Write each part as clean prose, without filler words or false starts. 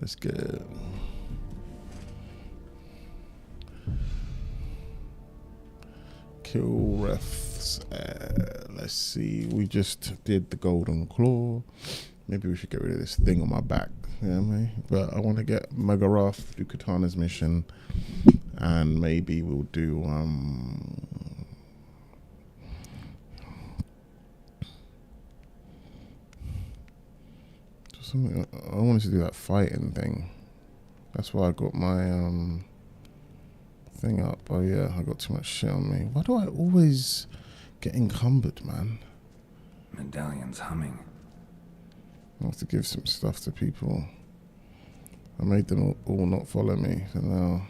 Let's get kill refs. Let's see. We just did the golden claw. Maybe we should get rid of this thing on my back. You know what I mean? But I want to get Megarath, do Katana's mission, and maybe we'll do something. I wanted to do that fighting thing. That's why I got my thing up. Oh yeah, I got too much shit on me. Why do I always get encumbered, man? Medallion's humming. I have to give some stuff to people. I made them all not follow me. So now,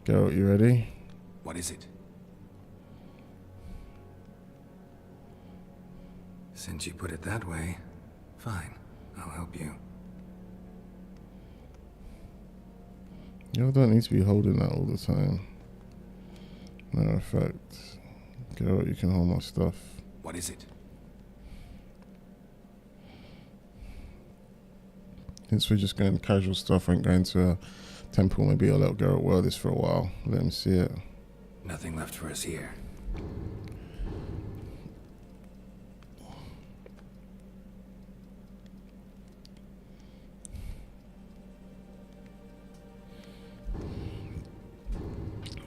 Geralt, you ready? What is it? Since you put it that way, fine. I'll help you. You don't need to be holding that all the time. Matter of fact, Geralt, you can hold my stuff. What is it? Since we're just going casual stuff, ain't going to a temple, maybe I'll let Geralt wear this for a while. Let him see it. Nothing left for us here.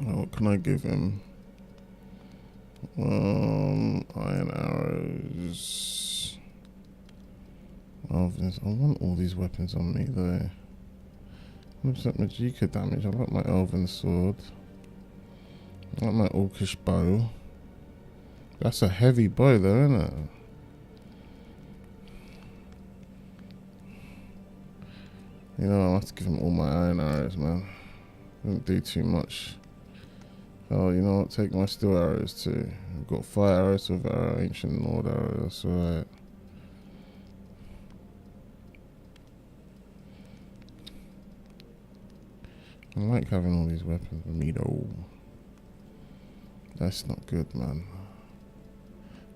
What can I give him? Iron arrows. I want all these weapons on me though. 100% Magicka damage. I like my elven sword. I like my orcish bow. That's a heavy bow though, isn't it? You know, I'll have to give him all my iron arrows, man. Didn't do too much. Oh, you know what? Take my steel arrows too. I've got fire arrows with ancient Nord arrows. That's alright. I like having all these weapons with me though. That's not good, man.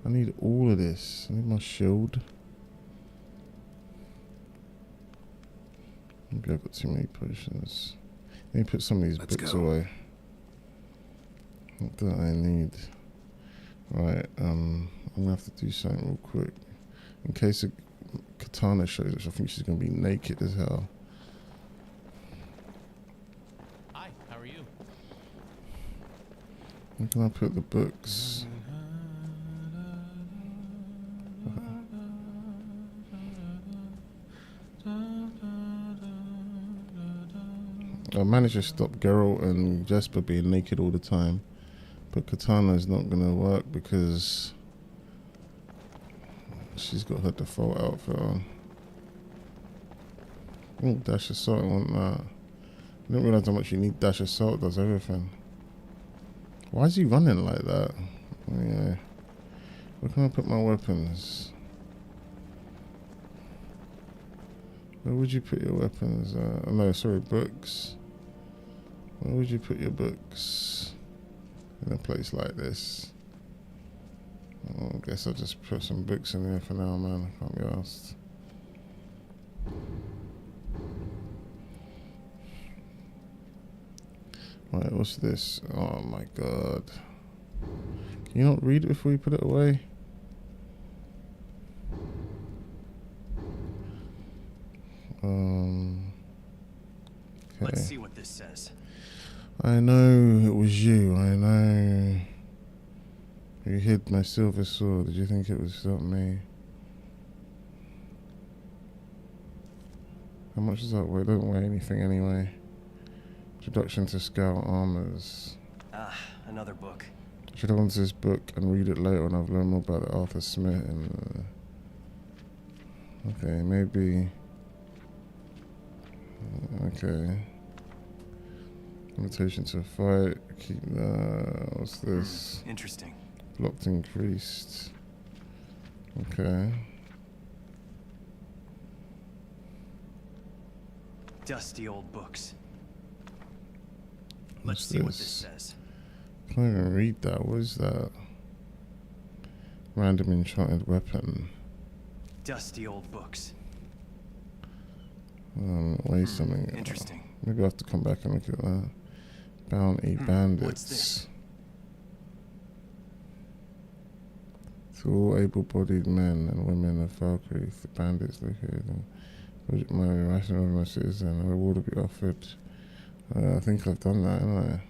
I need all of this. I need my shield. Maybe I've got too many potions. Let me put some of these books away. What do I need? Right, I'm gonna have to do something real quick. In case a katana shows us, I think she's gonna be naked as hell. Hi, how are you? Where can I put the books? I managed to stop Geralt and Jesper being naked all the time. But Katana is not going to work because she's got her default outfit on. Oh, dash of salt, I want that. I didn't realise how much you need. Dash of salt does everything. Why is he running like that? Oh, yeah. Where can I put my weapons? Where would you put your weapons? No, sorry, books. Where would you put your books? In a place like this. I guess I'll just put some books in there for now, man. I can't be asked. Right, what's this? Oh my god. Can you not read it before you put it away? Okay. Let's see what this says. I know it was you. I know. You hid my silver sword. Did you think it was not me? How much does that weigh? It doesn't weigh anything anyway. Introduction to Scout Armors. Ah, another book. I should have gone to this book and read it later when I've learned more about the Arthur Smith and okay, maybe okay. Invitation to fight. Keep what's this? Interesting. Blocked increased. Okay. Dusty old books. What's Let's see what this says. I can't even read that. What is that? Random enchanted weapon. Dusty old books. Way something. Interesting. Maybe I have to come back and look at that. Bounty bandits. What's this? To all able-bodied men and women of Valkyrie, the bandits located in Project Mary, rational my citizen, a reward will be offered. I think I've done that, haven't I?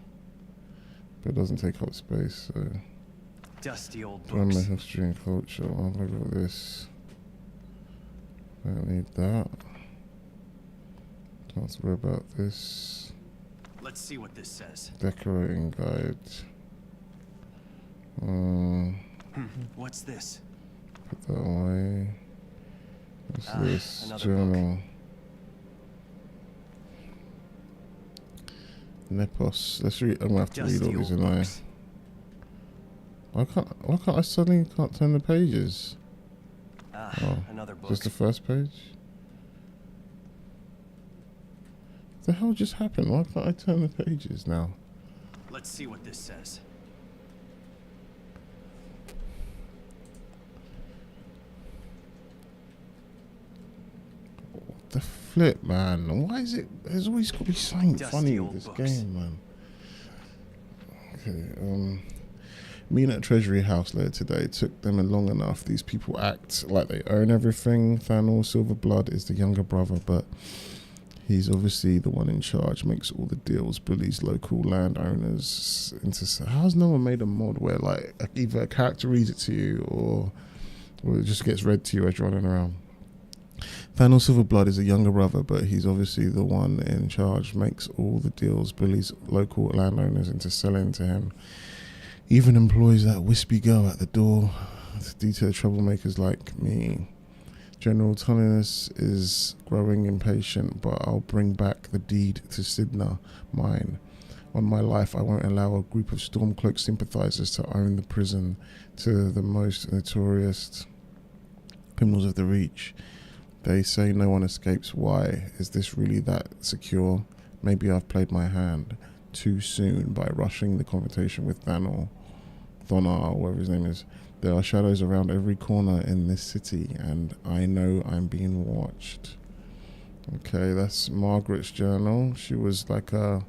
But it doesn't take up space, so. Dusty old Run my books. history and culture. I'll have a look at this. Don't need that. Don't have to worry about this. Let's see what this says. Decorating guide. What's this? Put that away. What's this? Another Journal. Nepos. Let's read. I'm gonna have to read all Dusty these old in there. books. Why can't I suddenly can't turn the pages? Oh, Another book. just the first page? What the hell just happened? Why can't I turn the pages now? Let's see what this says. What the flip, man? Why is it? There's always got to be something Dusty funny with old this books. game, man. Okay, meeting at Treasury House later today. Took them long enough. These people act like they own everything. Thanos Silverblood is the younger brother, but he's obviously the one in charge. Makes all the deals. Bullies local landowners into. How's no one made a mod where like either a character reads it to you or it just gets read to you as you're running around? Thanos Silverblood is a younger brother, but he's obviously the one in charge. Makes all the deals. Bullies local landowners into selling to him. Even employs that wispy girl at the door to deter troublemakers like me. General Tullinus is growing impatient, but I'll bring back the deed to Sidna, mine. On my life, I won't allow a group of Stormcloak sympathizers to own the prison to the most notorious criminals of the Reach. They say no one escapes. Why? Is this really that secure? Maybe I've played my hand too soon by rushing the confrontation with Thonar, or whatever his name is. There are shadows around every corner in this city, and I know I'm being watched. Okay, that's Margaret's journal. She was like a...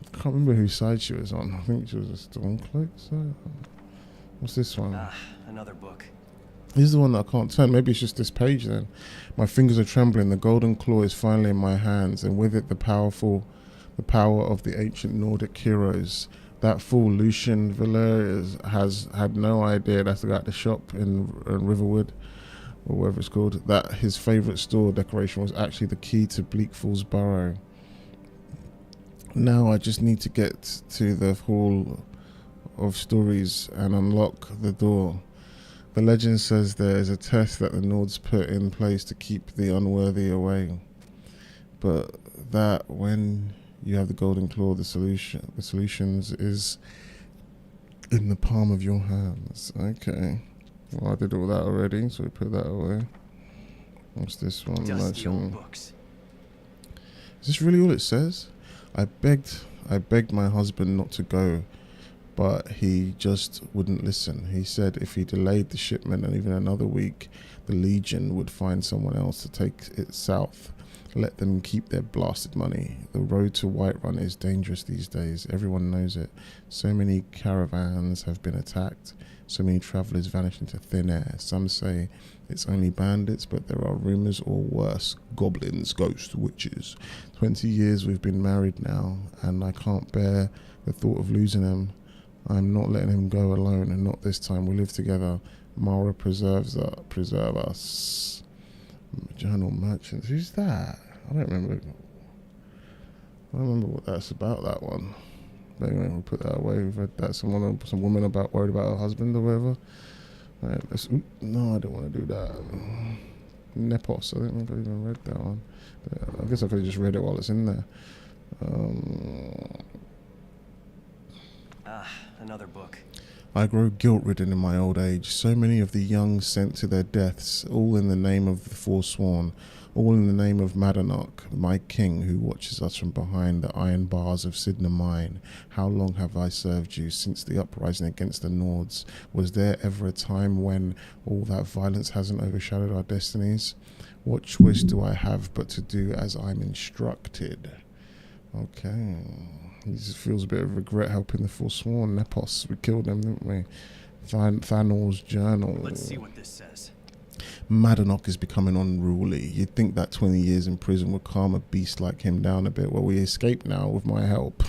I can't remember whose side she was on. I think she was a Stormcloak side. What's this one? Another book. This is the one that I can't turn. Maybe it's just this page then. My fingers are trembling. The golden claw is finally in my hands, and with it the power of the ancient Nordic heroes. That fool Lucian Valerius has had no idea, that's the guy at the shop in Riverwood, or whatever it's called, that his favourite store decoration was actually the key to Bleak Falls Burrow. Now I just need to get to the Hall of Stories and unlock the door. The legend says there is a test that the Nords put in place to keep the unworthy away. But that when you have the golden claw, the solutions is in the palm of your hands. Okay. Well, I did all that already, so we put that away. What's this one? Dusty old books. Is this really all it says? I begged my husband not to go, but he just wouldn't listen. He said if he delayed the shipment and even another week, the Legion would find someone else to take it south. Let them keep their blasted money. The road to Whiterun is dangerous these days. Everyone knows it. So many caravans have been attacked. So many travellers vanished into thin air. Some say it's only bandits, but there are rumours or worse. Goblins, ghosts, witches. 20 years we've been married now, and I can't bear the thought of losing him. I'm not letting him go alone, and not this time. We live together. Mara preserve us. Journal merchants. Who's that? I don't remember what that's about, that one. But anyway, we'll put that away. We've read that. Some woman worried about her husband or whatever. Right, no, I don't want to do that. Nepos. I don't think I even read that one. But I guess I could have just read it while it's in there. Another book. I grow guilt-ridden in my old age. So many of the young sent to their deaths, all in the name of the Forsworn, all in the name of Madanok, my king, who watches us from behind the iron bars of Sidna Mine. How long have I served you since the uprising against the Nords? Was there ever a time when all that violence hasn't overshadowed our destinies? What choice do I have but to do as I'm instructed? Okay. He just feels a bit of regret helping the Forsworn. Nepos, we killed them, didn't we? Thanor's journal. Let's see what this says. Madanok is becoming unruly. You'd think that 20 years in prison would calm a beast like him down a bit. Well, we escaped now with my help.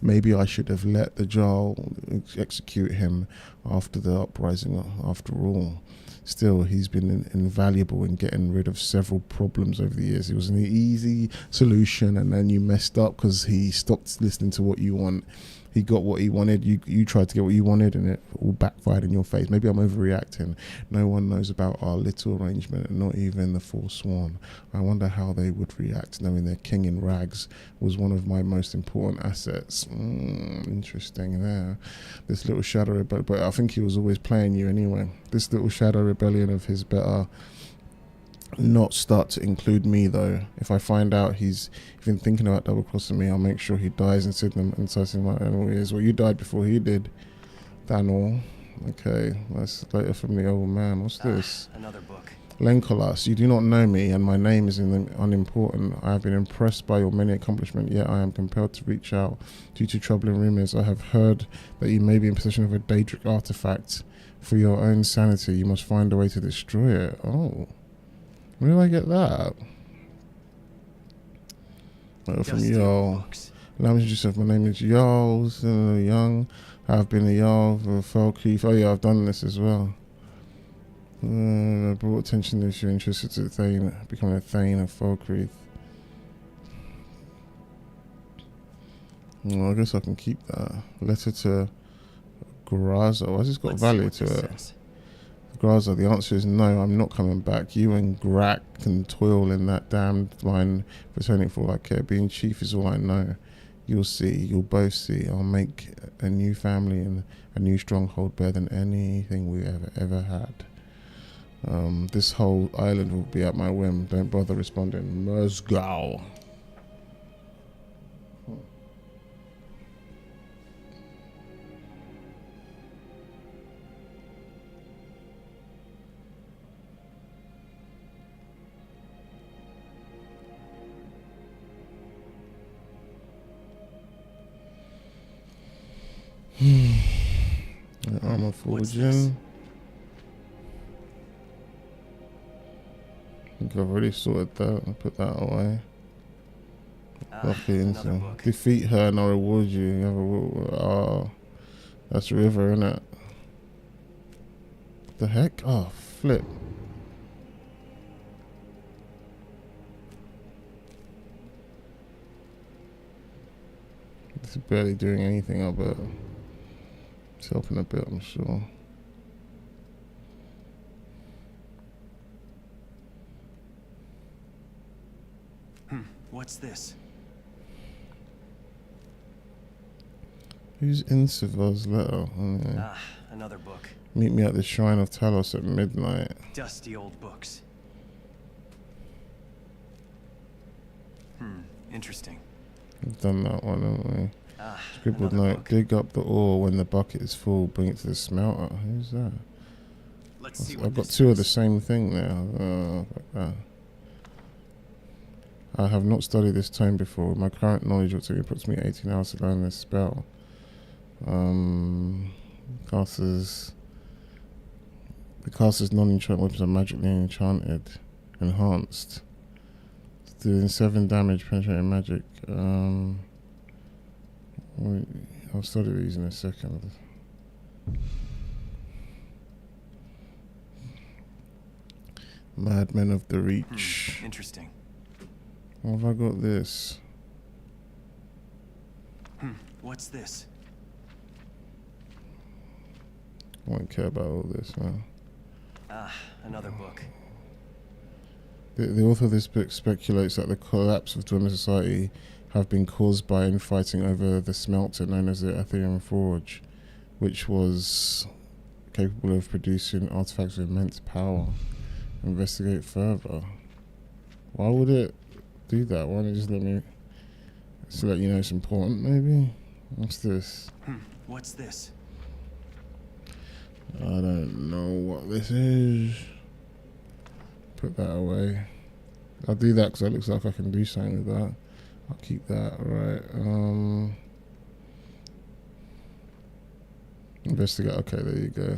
Maybe I should have let the Jarl execute him after the uprising, after all. Still, he's been invaluable in getting rid of several problems over the years. It was an easy solution, and then you messed up because he stopped listening to what you want. He got what he wanted. You tried to get what you wanted, and it all backfired in your face. Maybe I'm overreacting. No one knows about our little arrangement, not even the Forsworn. I wonder how they would react, knowing their king in rags was one of my most important assets. Interesting there. This little shadow rebellion, but I think he was always playing you anyway. This little shadow rebellion of his better not start to include me, though. If I find out he's even thinking about double crossing me, I'll make sure he dies in Sydenham and enticing my own ears. Well, you died before he did, Thanor. Okay, that's later from the old man. What's this? Another book. Lenkolas, you do not know me, and my name is unimportant. I have been impressed by your many accomplishments, yet I am compelled to reach out due to troubling rumors. I have heard that you may be in possession of a Daedric artifact. For your own sanity, you must find a way to destroy it. Oh. Where did I get that? From Jarl. Allow me to introduce myself. My name is Jarl Young. I've been a Jarl for Falkreath. Oh yeah, I've done this as well. I brought attention to this. You're interested to Thane, becoming a Thane of Falkreath. Well, I guess I can keep that. Letter to Graza. Why has this got value to it? Graza, the answer is no, I'm not coming back. You and Grak can toil in that damned mine for turning for all I care. Being chief is all I know. You'll see, you'll both see. I'll make a new family and a new stronghold better than anything we ever had. This whole island will be at my whim. Don't bother responding. Merzgau. Armor forging. I think I've already sorted that. I'll put that away. Defeat her and I'll reward you. You have a that's River, innit? The heck? Oh, flip. It's barely doing anything, but it's helping a bit, I'm sure. What's this? Who's Insivar's letter? Another book. Meet me at the Shrine of Talos at midnight. Dusty old books. Interesting. We've done that one, haven't we? Scribbled note. Book. Dig up the ore when the bucket is full. Bring it to the smelter. Who's that? Let's see. I've got two of the same thing now. Like that. I have not studied this tome before. With my current knowledge, it took me approximately 18 hours to learn this spell. The caster's non-enchant weapons are magically enhanced. It's doing 7 damage, penetrating magic. I'll study these in a second. Madmen of the Reach. Interesting. How have I got this? What's this? I won't care about all this now. Another book. The author of this book speculates that the collapse of Dwemer society have been caused by infighting over the smelter known as the Ethereum Forge. which was capable of producing artifacts of immense power. Investigate further. Why would it do that? Why don't it just let you know it's important, maybe? What's this? What's this? I don't know what this is. Put that away. I'll do that because it looks like I can do something with that. I'll keep that, right. Investigate, okay, there you go.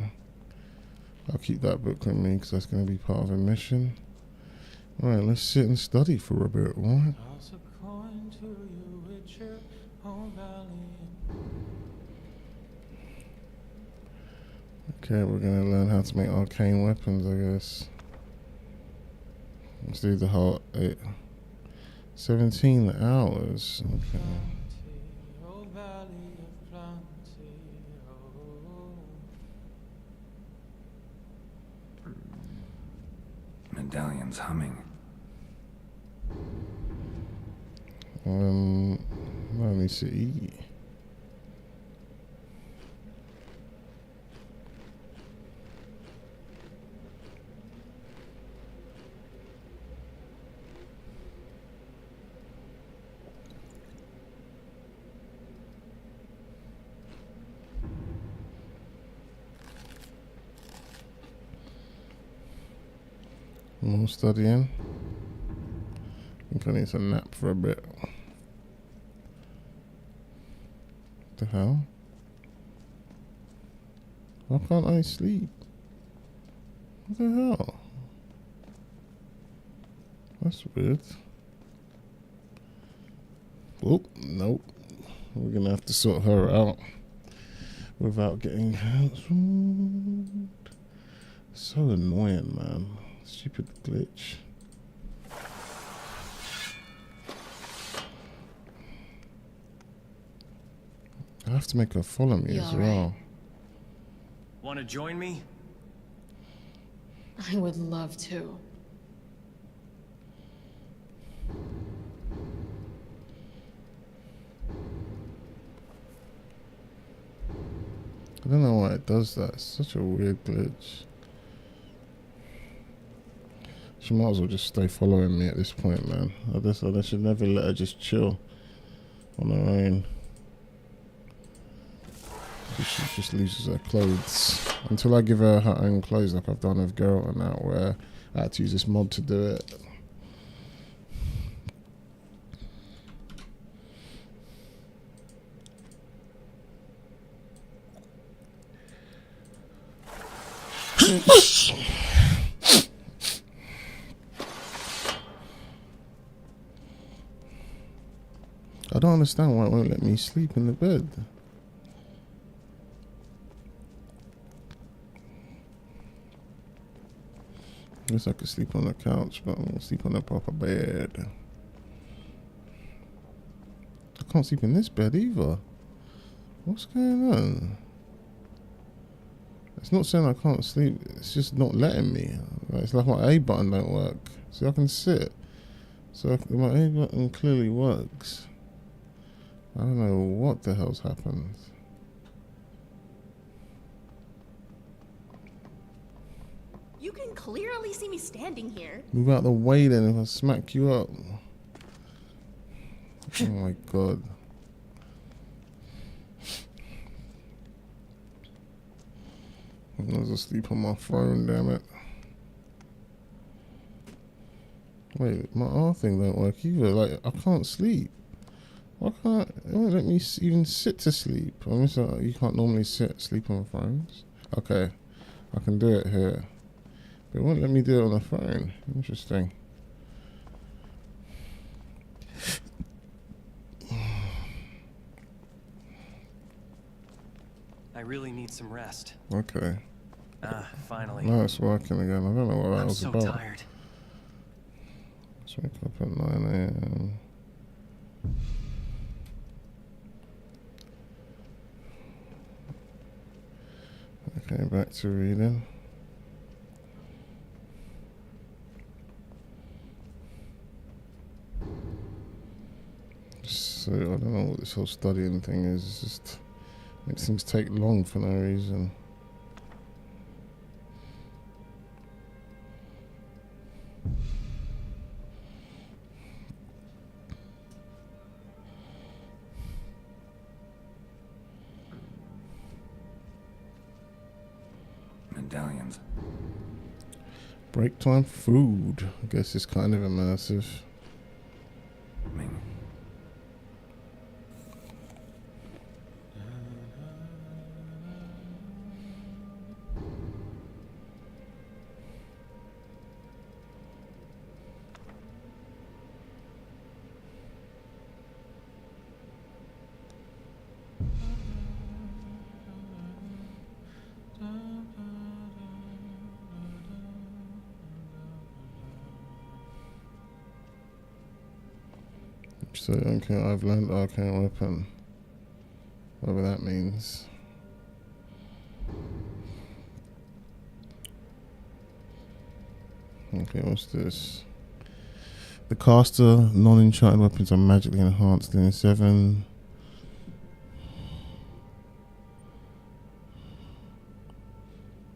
I'll keep that book with me because that's going to be part of a mission. Alright, let's sit and study for a bit, right? Okay, we're going to learn how to make arcane weapons, I guess. Let's do the whole 17 hours. Okay. Medallion's humming. Let me see. More studying. I think I need to nap for a bit. What the hell? Why can't I sleep? What the hell? That's weird. Oh, nope. We're gonna have to sort her out without getting cancelled. So annoying, man. Stupid glitch. I have to make her follow me as well. Want to join me? I would love to. I don't know why it does that. It's such a weird glitch. She might as well just stay following me at this point, man. I should never let her just chill on her own. She just loses her clothes. Until I give her her own clothes like I've done with Geralt and that, where I had to use this mod to do it. I don't understand why it won't let me sleep in the bed. I guess I could sleep on the couch, but I won't sleep on a proper bed. I can't sleep in this bed either. What's going on? It's not saying I can't sleep, it's just not letting me. It's like my A button don't work. So I can sit. So my A button clearly works. I don't know what the hell's happened. You can clearly see me standing here. Move out the way then if I smack you up. Oh my god. I was asleep on my phone, damn it. Wait, my R thing don't work either. Like, I can't sleep. Why can't it won't let me even sit to sleep? I mean, so you can't normally sleep on phones. Okay, I can do it here. But it won't let me do it on the phone. Interesting. I really need some rest. Okay. Finally. Now it's working again. I don't know what that was I'm about. so tired. Let's wake up at 9 AM. Okay, back to reading. So I don't know what this whole studying thing is. It's just Makes things take long for no reason. Medallions. Break time food. I guess it's kind of immersive. Ming. So okay, I've learned arcane weapon. Whatever that means. Okay, what's this? The caster non-enchanted weapons are magically enhanced in 7.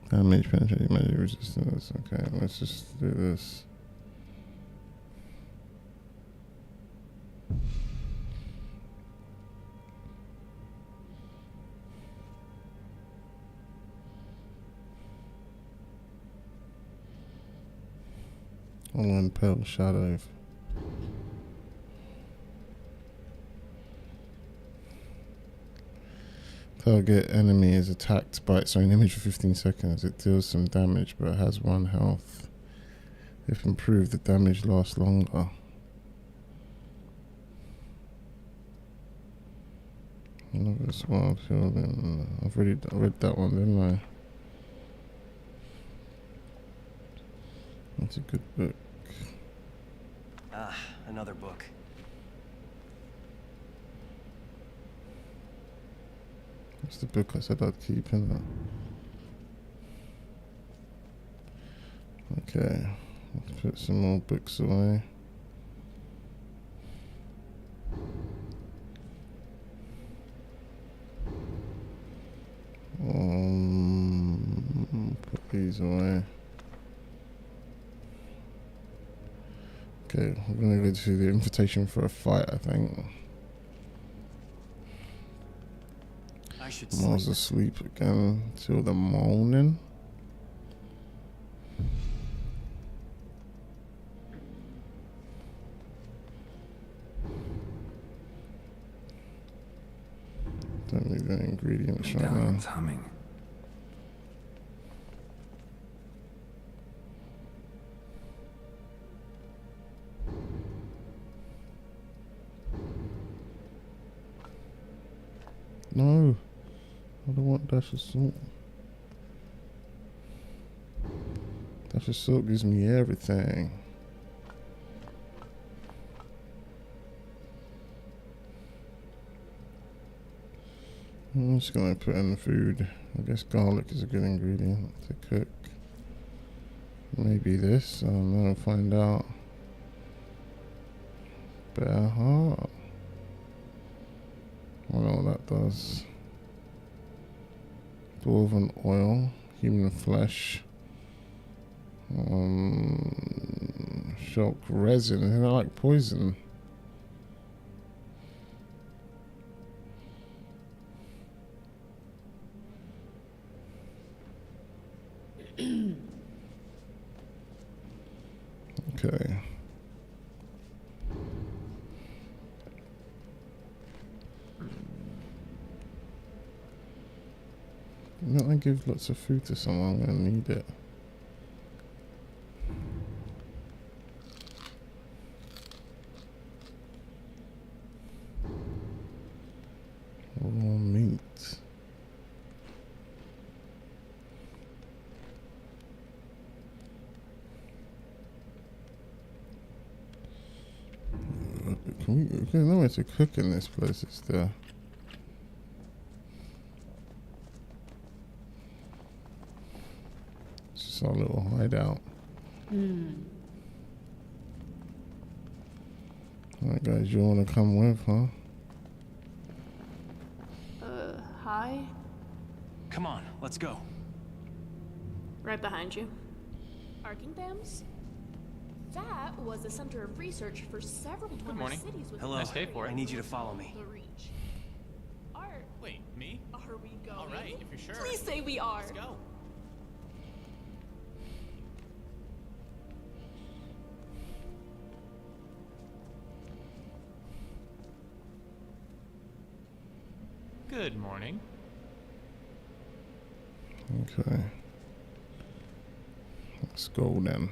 Damage, penetrating magic resistance. Okay, let's just do this. Online Pale Shadow. Target enemy is attacked by its own image for 15 seconds. It deals some damage but has 1 health. If improved, the damage lasts longer. Another wild healing. I've already read that one, didn't I? That's a good book. Ah, another book. That's the book I said I'd keep, isn't it? Okay, let's put some more books away. Put these away. Okay, we're gonna go to the invitation for a fight, I think. I should Mars sleep. asleep again till the morning. Don't need any ingredients right now. Medallions humming. No, I don't want dash of salt. Dash of salt gives me everything. I'm just gonna put in the food. I guess garlic is a good ingredient to cook. Maybe this, I don't know, find out. Bear heart. I don't know what that does. Dwarven oil, human flesh, shulk resin. Isn't that like poison? Okay. Don't I give lots of food to someone? I'm gonna need it. Raw meat. There's nowhere to cook in this place, is there? It's just our little hideout. Alright guys, you wanna come with, huh? Hi? why? Come on, let's go. Right behind you. Arkinghams? That was a center of research for several former cities with Hello. Nice day for it. I need you to follow me. the reach. Art, Wait, me? are we going? All right, if you're sure. Please say we are. Let's go. Good morning. Okay. Let's go then.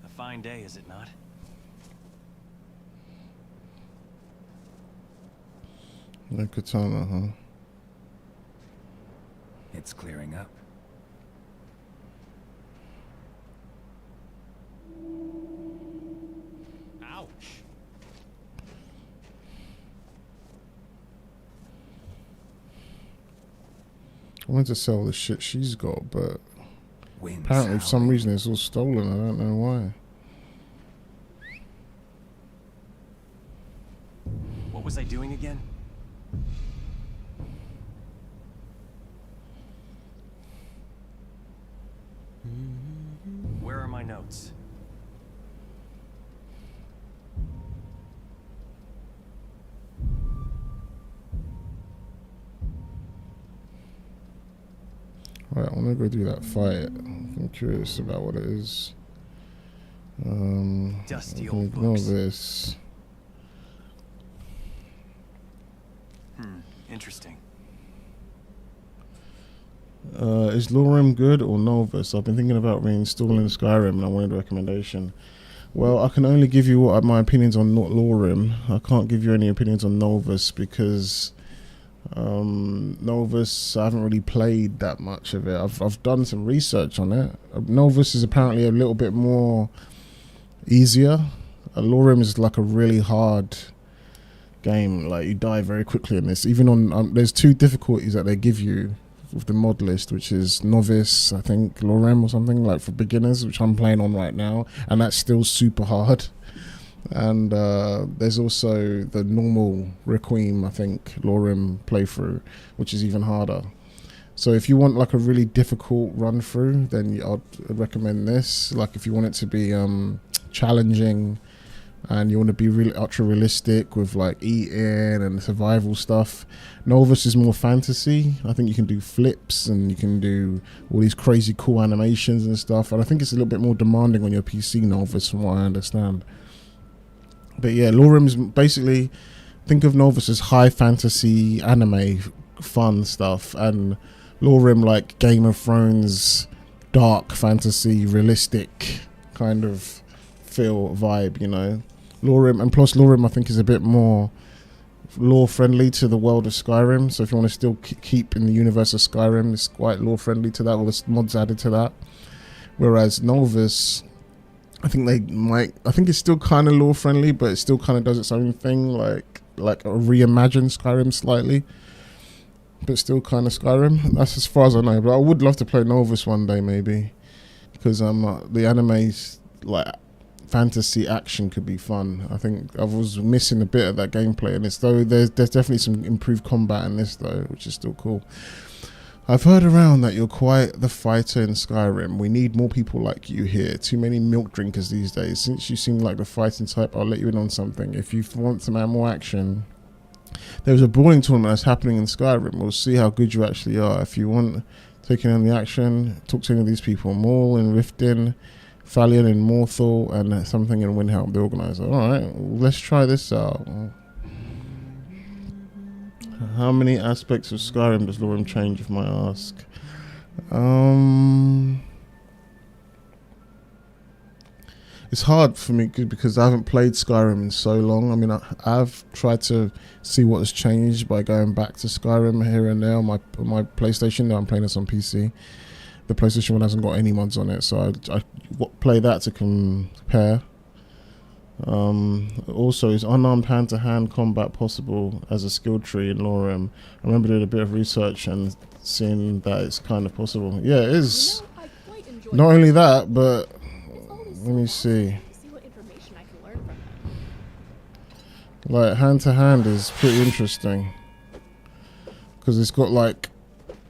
A fine day, is it not? No katana, huh? It's clearing up. Ouch. I wanted to sell the shit she's got, but Wind's apparently for some howling. reason it's all stolen. I don't know why. What was I doing again? Where are my notes? Right, I want to go do that fight. I'm curious about what it is. Dusty I can old ignore books. this. Interesting. Is Lorerim good or Novus? I've been thinking about reinstalling Skyrim and I wanted a recommendation. Well, I can only give you my opinions on Lorerim. I can't give you any opinions on Novus because Novus, I haven't really played that much of it. I've done some research on it. Novus is apparently a little bit more easier. Lorerim is like a really hard game. Like you die very quickly in this. Even on there's two difficulties that they give you with the Modlist, which is Novice, I think, Lorerim or something, like for beginners, which I'm playing on right now, and that's still super hard. And there's also the normal Requiem, I think, Lorerim playthrough, which is even harder. So if you want like a really difficult run through, then I'd recommend this. Like if you want it to be challenging and you want to be really ultra realistic with like eating and survival stuff, Novus is more fantasy. I think you can do flips and you can do all these crazy cool animations and stuff, and I think it's a little bit more demanding on your PC, Novus, from what I understand. But yeah, Lorerim is basically, think of Novus as high fantasy anime fun stuff, and Lorerim like Game of Thrones dark fantasy realistic kind of feel vibe, you know. Lorerim, and plus Lorerim I think is a bit more lore friendly to the world of Skyrim, so if you want to still keep in the universe of Skyrim, it's quite lore friendly to that, all the mods added to that. Whereas Novus, I think it's still kind of lore friendly, but it still kind of does its own thing, like a reimagined Skyrim slightly, but still kind of Skyrim. That's as far as I know, but I would love to play Novus one day maybe, because the anime's like fantasy action could be fun. I think I was missing a bit of that gameplay in this, though there's definitely some improved combat in this though, which is still cool. I've heard around that you're quite the fighter in Skyrim. We need more people like you here. Too many milk drinkers these days. Since you seem like the fighting type, I'll let you in on something. If you want some more action, there's a brawling tournament that's happening in Skyrim. We'll see how good you actually are. If you want taking on the action, talk to any of these people. Maul in Riften, Thalion in Morthal, and something in Windhelm, the organizer. Alright, let's try this out. How many aspects of Skyrim does Lorerim change, if I ask? it's hard for me because I haven't played Skyrim in so long. I mean, I've tried to see what has changed by going back to Skyrim here and there on my PlayStation. Now I'm playing this on PC. The PlayStation one hasn't got any mods on it, so I play that to compare. Also, is unarmed hand-to-hand combat possible as a skill tree in Lorerim? I remember doing a bit of research and seeing that it's kind of possible. Yeah, it is. You know, I quite enjoy Not only that, but It's always let me so see. fun to see what information I can learn from them. Like hand-to-hand is pretty interesting because it's got like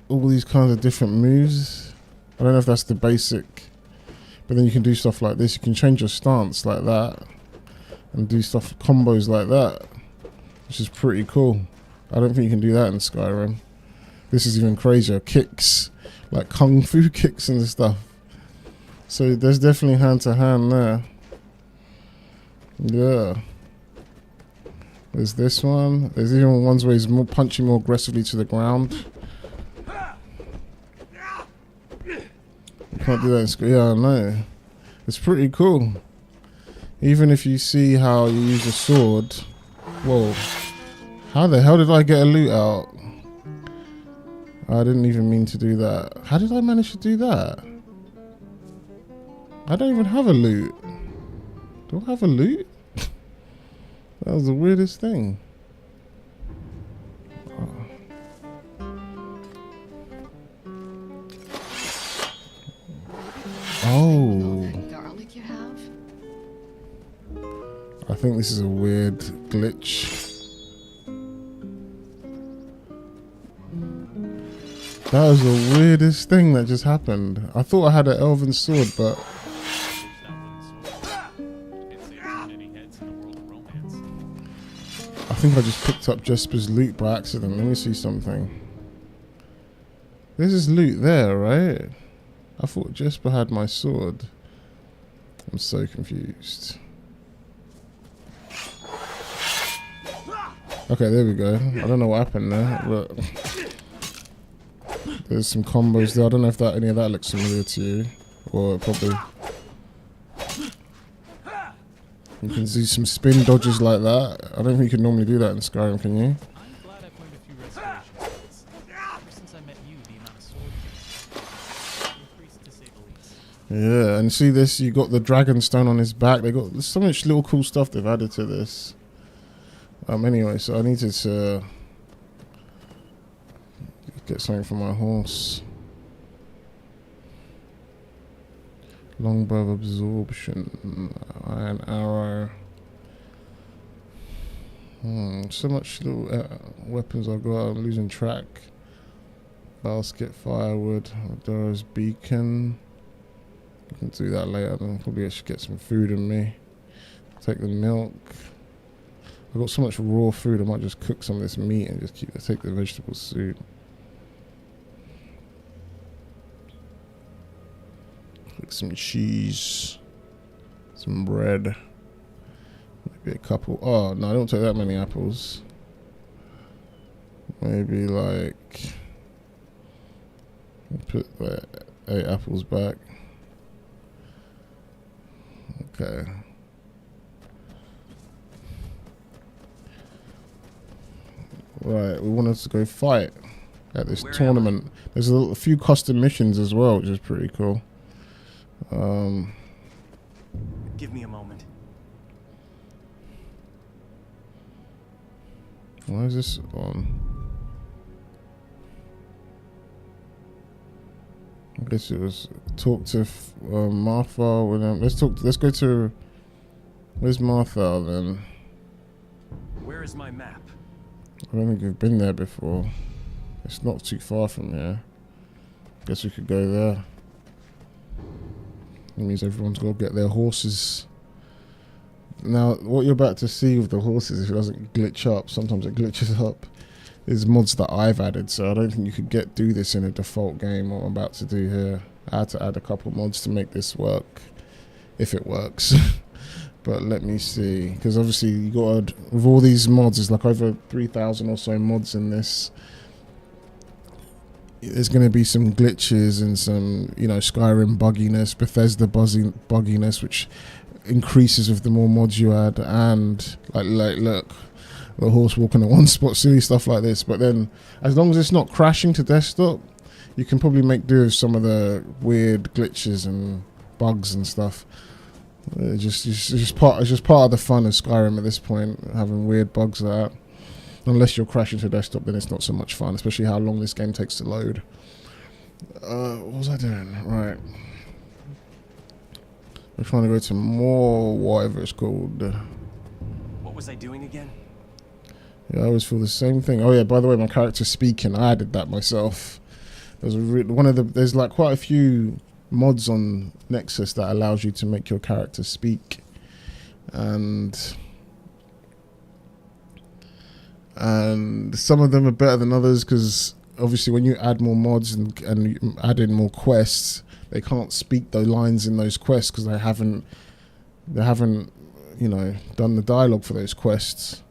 all these kinds of different moves. I don't know if that's the basic, but then you can do stuff like this. You can change your stance like that and do stuff, combos like that, which is pretty cool. I don't think you can do that in Skyrim. This is even crazier. Kicks, like kung fu kicks and stuff. So there's definitely hand-to-hand there. Yeah. There's this one. There's even ones where he's punching more aggressively to the ground. You can't do that in Skyrim. Yeah, I know. It's pretty cool. Even if you see how you use a sword. Whoa. How the hell did I get a loot out? I didn't even mean to do that. How did I manage to do that? I don't even have a loot. Do I have a loot? That was the weirdest thing. Oh. Garlic you have? I think this is a weird glitch. That was the weirdest thing that just happened. I thought I had an elven sword, but I think I just picked up Jesper's loot by accident. Let me see something. There's his loot there, right? I thought Jesper had my sword. I'm so confused. Okay, there we go. I don't know what happened there, but there's some combos there. I don't know if any of that looks familiar to you, or probably. You can do some spin dodges like that. I don't think you can normally do that in Skyrim, can you? I'm glad I played a few restoration skills. Ever since I met you, the amount of sword kills increased to say the least. Yeah, and see this, you got the dragon stone on his back. There's so much little cool stuff they've added to this. Anyway, so I needed to get something for my horse. Longbow of absorption, iron arrow. So much little weapons I've got. I'm losing track. Basket, firewood, Dora's beacon. I can do that later. Then probably I should get some food in me. Take the milk. I've got so much raw food. I might just cook some of this meat and just take the vegetable soup. Cook some cheese, some bread, maybe a couple. Oh no, I don't take that many apples. Maybe like put like 8 apples back. Okay. Right, we wanted to go fight at this tournament. There's a few custom missions as well, which is pretty cool. Give me a moment. Why is this on? I guess it was talk to Martha. Let's go to. Where's Martha then? Where is my map? I don't think we've been there before. It's not too far from here. Guess we could go there. That means everyone's got to get their horses. Now, what you're about to see with the horses, if it doesn't glitch up, sometimes it glitches up, is mods that I've added. So I don't think you could do this in a default game, what I'm about to do here. I had to add a couple mods to make this work, if it works. But let me see, because obviously you got to, with all these mods, there's like over 3,000 or so mods in this. There's going to be some glitches and some, Skyrim bugginess, Bethesda bugginess, which increases with the more mods you add, and like look, the horse walking in one spot, silly stuff like this. But then, as long as it's not crashing to desktop, you can probably make do with some of the weird glitches and bugs and stuff. It's just part of the fun of Skyrim at this point, having weird bugs like that. Unless you're crashing to desktop, then it's not so much fun, especially how long this game takes to load. What was I doing? Right. I'm trying to go to more, whatever it's called. What was I doing again? Yeah, I always feel the same thing. Oh yeah, by the way, my character's speaking. I added that myself. There's there's like quite a few mods on Nexus that allows you to make your character speak, and some of them are better than others because obviously when you add more mods and you add in more quests, they can't speak the lines in those quests because they haven't you know, done the dialogue for those quests.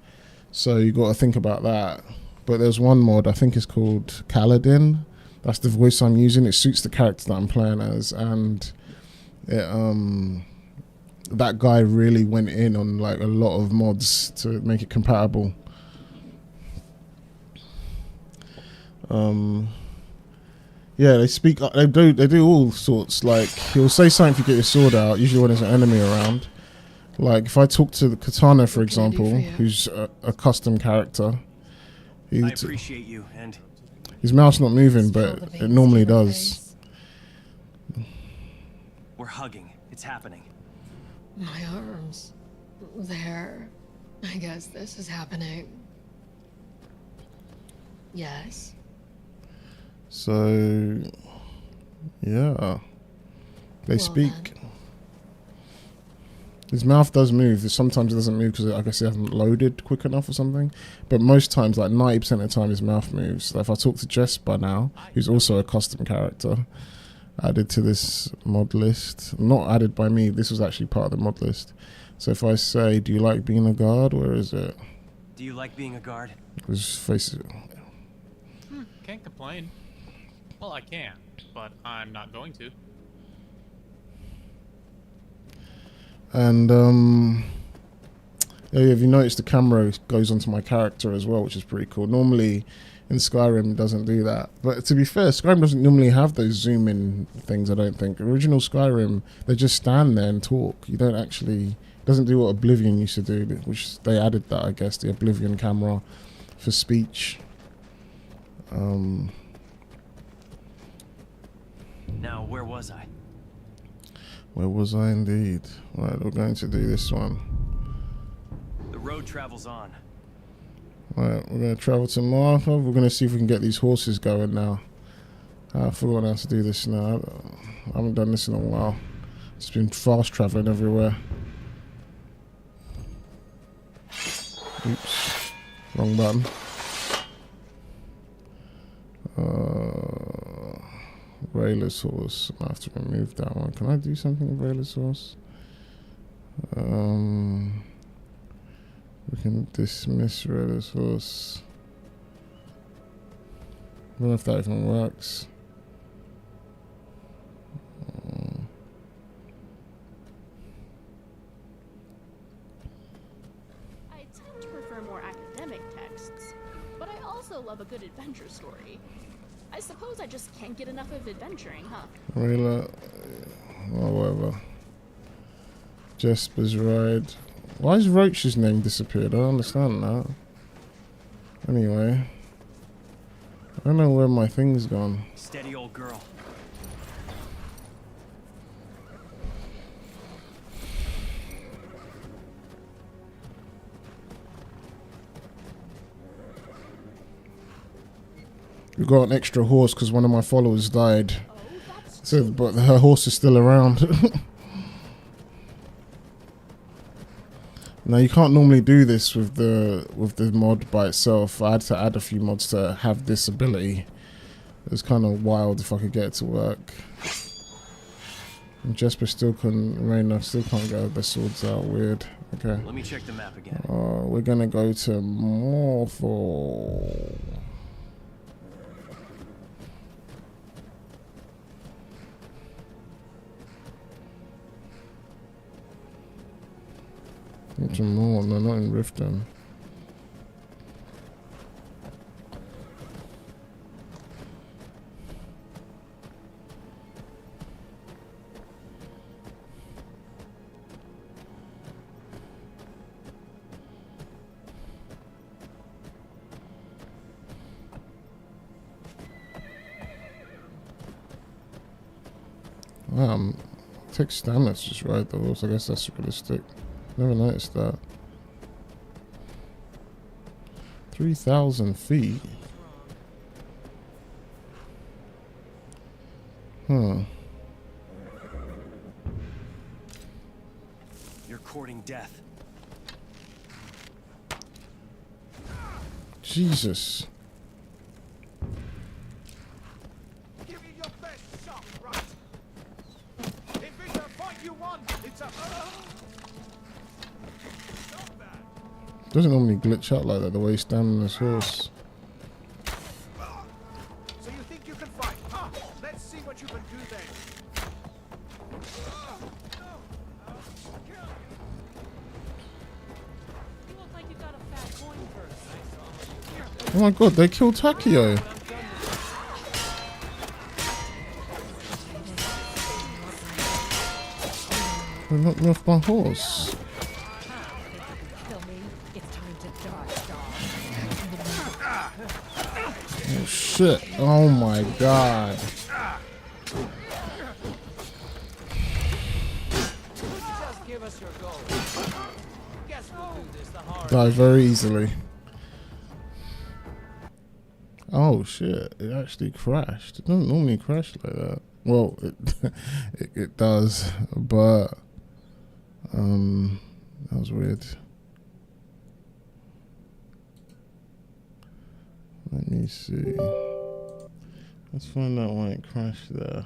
So you got to think about that. But there's one mod, I think it's called Kaladin. That's the voice I'm using. It suits the character that I'm playing as, and it, that guy really went in on like a lot of mods to make it compatible. Yeah, they speak. They do all sorts. Like he'll say something if you get your sword out. Usually when there's an enemy around. Like if I talk to the Katana, for example, who's a custom character. I appreciate you, and his mouth's not moving, but it normally does. we're hugging. It's happening. My arms. There. I guess this is happening. Yes. So, yeah. They speak. Then. His mouth does move. Sometimes it doesn't move because I guess it hasn't loaded quick enough or something. But most times, like 90% of the time, his mouth moves. Like if I talk to Jess by now, who's also a custom character, added to this mod list. Not added by me. This was actually part of the mod list. So if I say, do you like being a guard? Where is it? Do you like being a guard? His face. Can't complain. Well, I can, but I'm not going to. And yeah, if you notice, the camera goes onto my character as well, which is pretty cool. Normally in Skyrim it doesn't do that, but to be fair, Skyrim doesn't normally have those zoom in things. I don't think original Skyrim, they just stand there and talk. You don't actually, it doesn't do what Oblivion used to do, which they added that, I guess, the Oblivion camera for speech. Now, where was I? Where was I indeed? Right, we're going to do this one. The road travels on. Right, we're going to travel to Martha. We're going to see if we can get these horses going now. I forgot how to do this now. I haven't done this in a while. It's been fast traveling everywhere. Oops. Wrong button. Rayla's horse. I have to remove that one. Can I do something with Rayla's horse? We can dismiss Rayla's horse. I don't know if that even works. I tend to prefer more academic texts, but I also love a good adventure story. I suppose I just can't get enough of adventuring, huh? Rayla, well, whatever. Jesper's ride. Why has Roach's name disappeared? I don't understand that. Anyway. I don't know where my thing's gone. Steady, old girl. We got an extra horse because one of my followers died. Oh, that's So, but her horse is still around. Now you can't normally do this with the mod by itself. I had to add a few mods to have this ability. It was kind of wild if I could get it to work. And Jesper still couldn't, Raina still can't get their swords out. Weird. Okay. Let me check the map again. We're gonna go to Morphle. Riften more. No, not in Riften. Takes damage just right though, so I guess that's realistic. Never noticed that. 3,000 feet. Huh. You're courting death. Jesus. Give me your best shot, right? If it's a fight you want, it's a... Stop that. Doesn't normally glitch out like that the way he's standing on his horse. So you think you can fight? Huh? Let's see what you can do then. You look like you got a fat coin purse. Oh my god, they killed Takio. They knocked me off my horse. Oh shit. Oh my god. Just give us your gold. Guess we'll do this the hard Die very easily. Oh shit, it actually crashed. It doesn't normally crash like that. Well, it does, but that was weird. Let me see. Let's find out why it crashed there.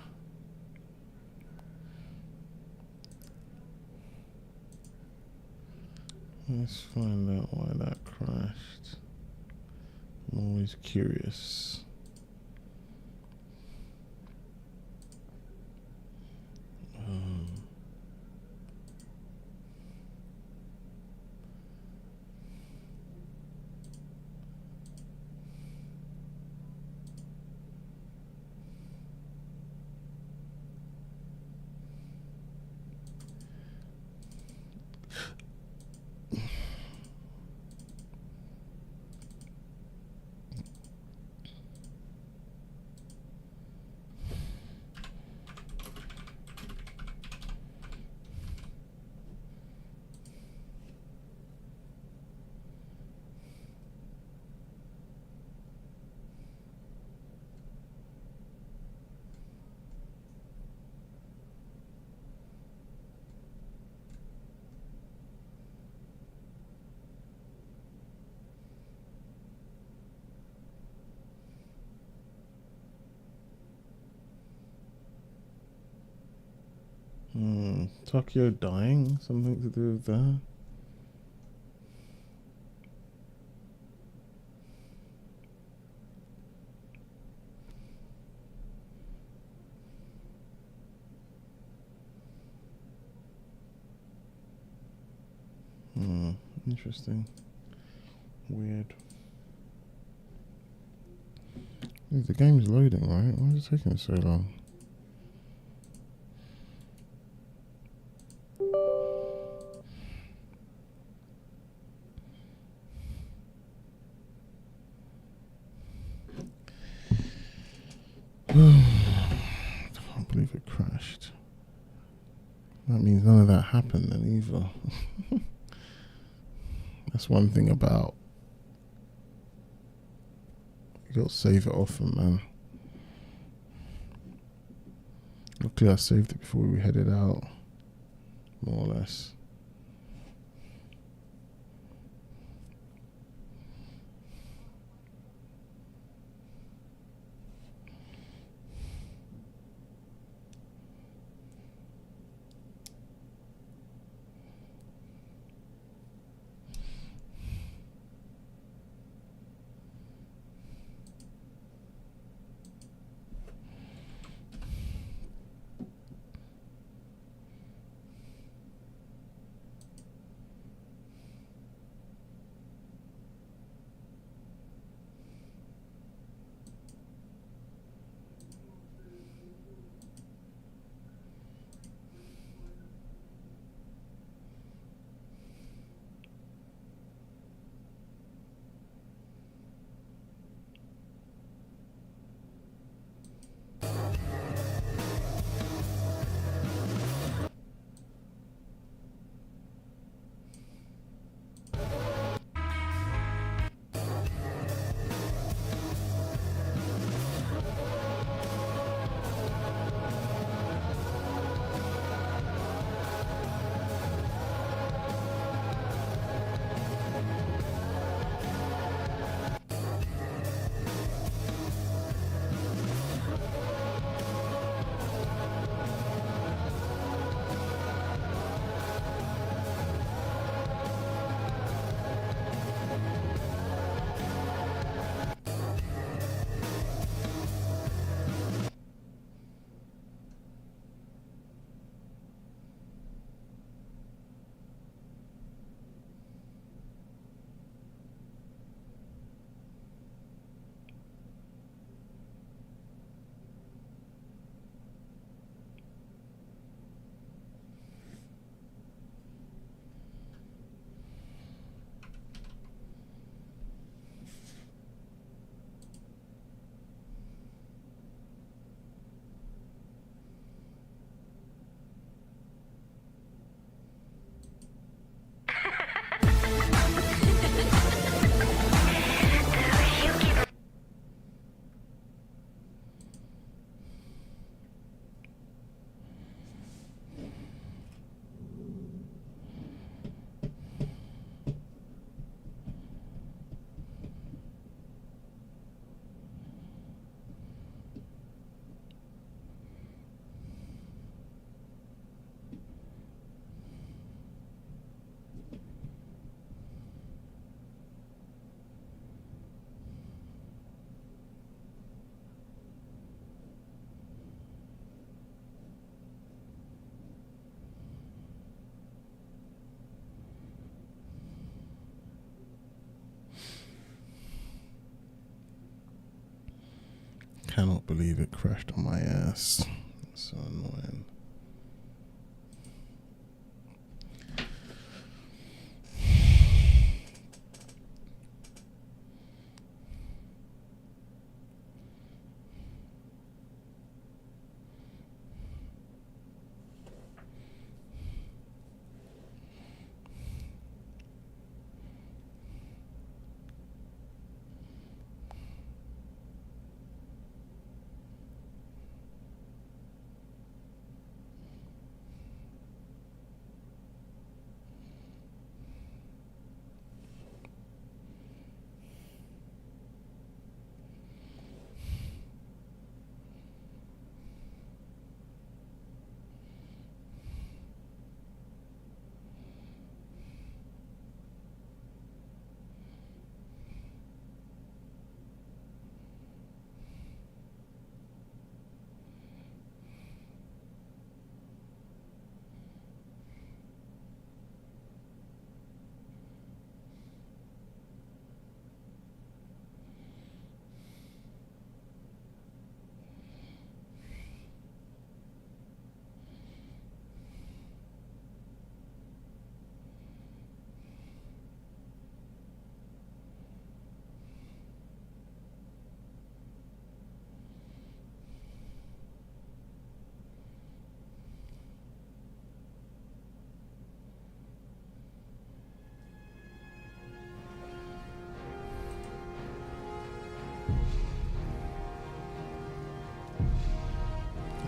Let's find out why that crashed. I'm always curious. Tokyo dying? Something to do with that? Interesting. Weird. The game's loading, right? Why is it taking so long? I can't believe it crashed. That means none of that happened then either. That's one thing about you gotta save it often, man. Luckily I saved it before we headed out, more or less. Cannot believe it crashed on my ass. So annoying.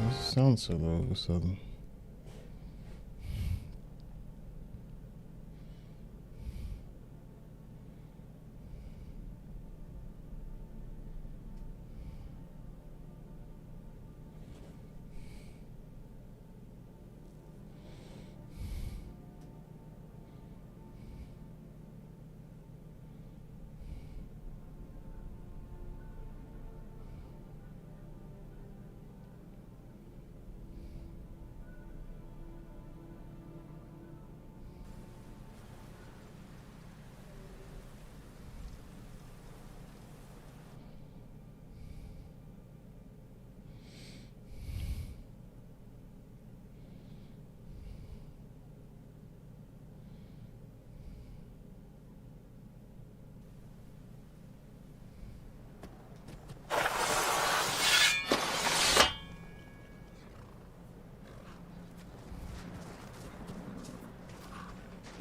It sounds so low all of a sudden.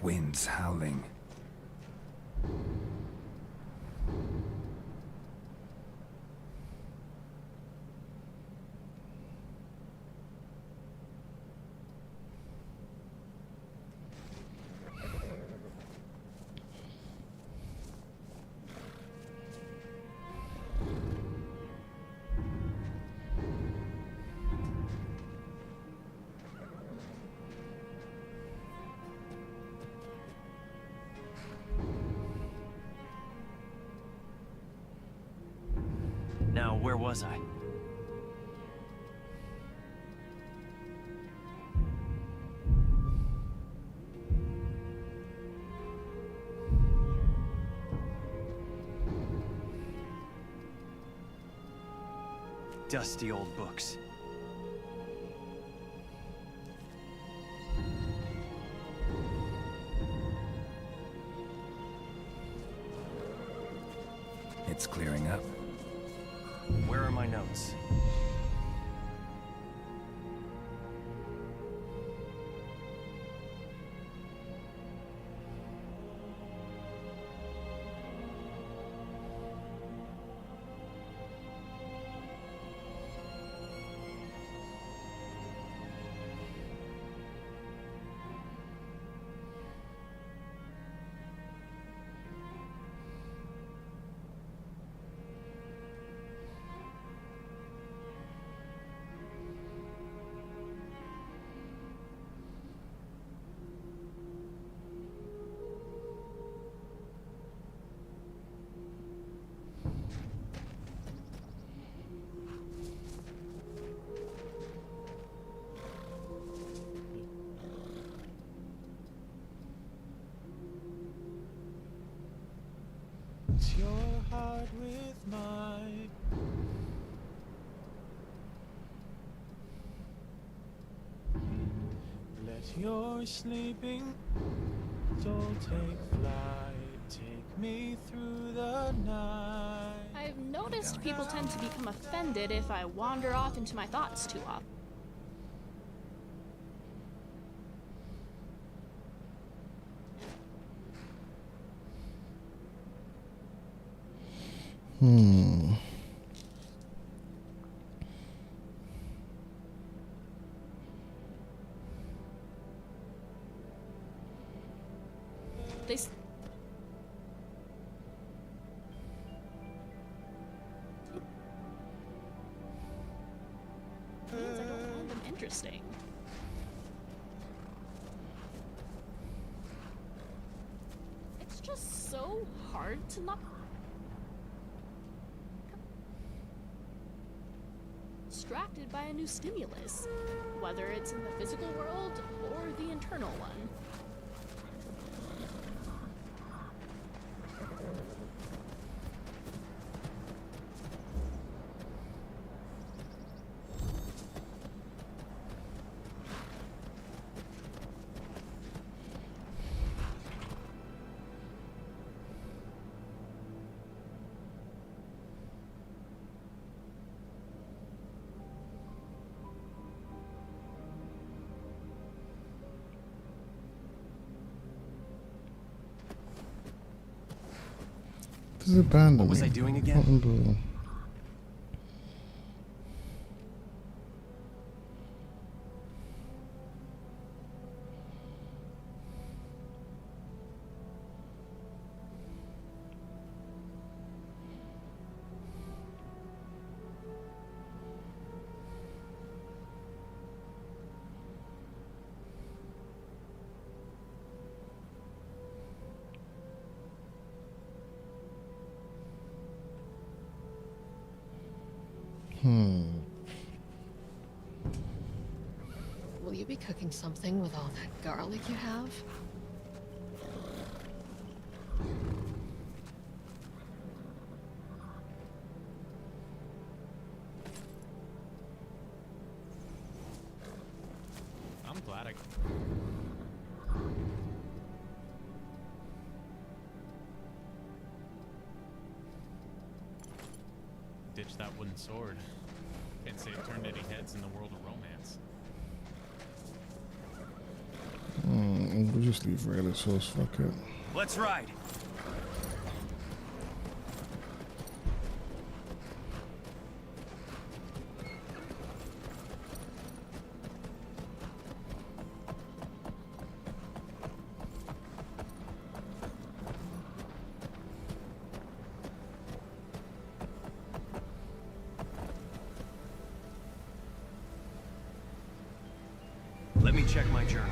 Winds howling. Now, where was I? Dusty old books. It's clearing up. Where are my notes? you're sleeping, so take flight, take me through the night. I've noticed people tend to become offended if I wander off into my thoughts too often. They means I don't find them interesting. It's just so hard to not distracted by a new stimulus, whether it's in the physical world or the internal one. This is abandoned. What was I doing again? Will you be cooking something with all that garlic you have? I'm glad I... Ditch that wooden sword. Can't say it turned any heads in the world of romance. We'll just leave regular sauce, fuck it. Let's ride. Let me check my journal.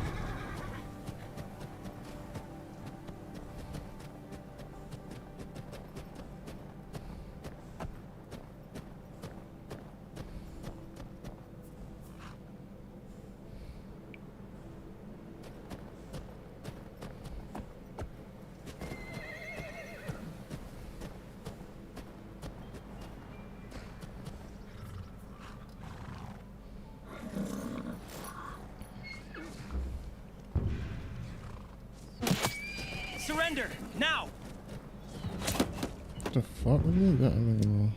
Surrender now. What the fuck? What do you got anymore?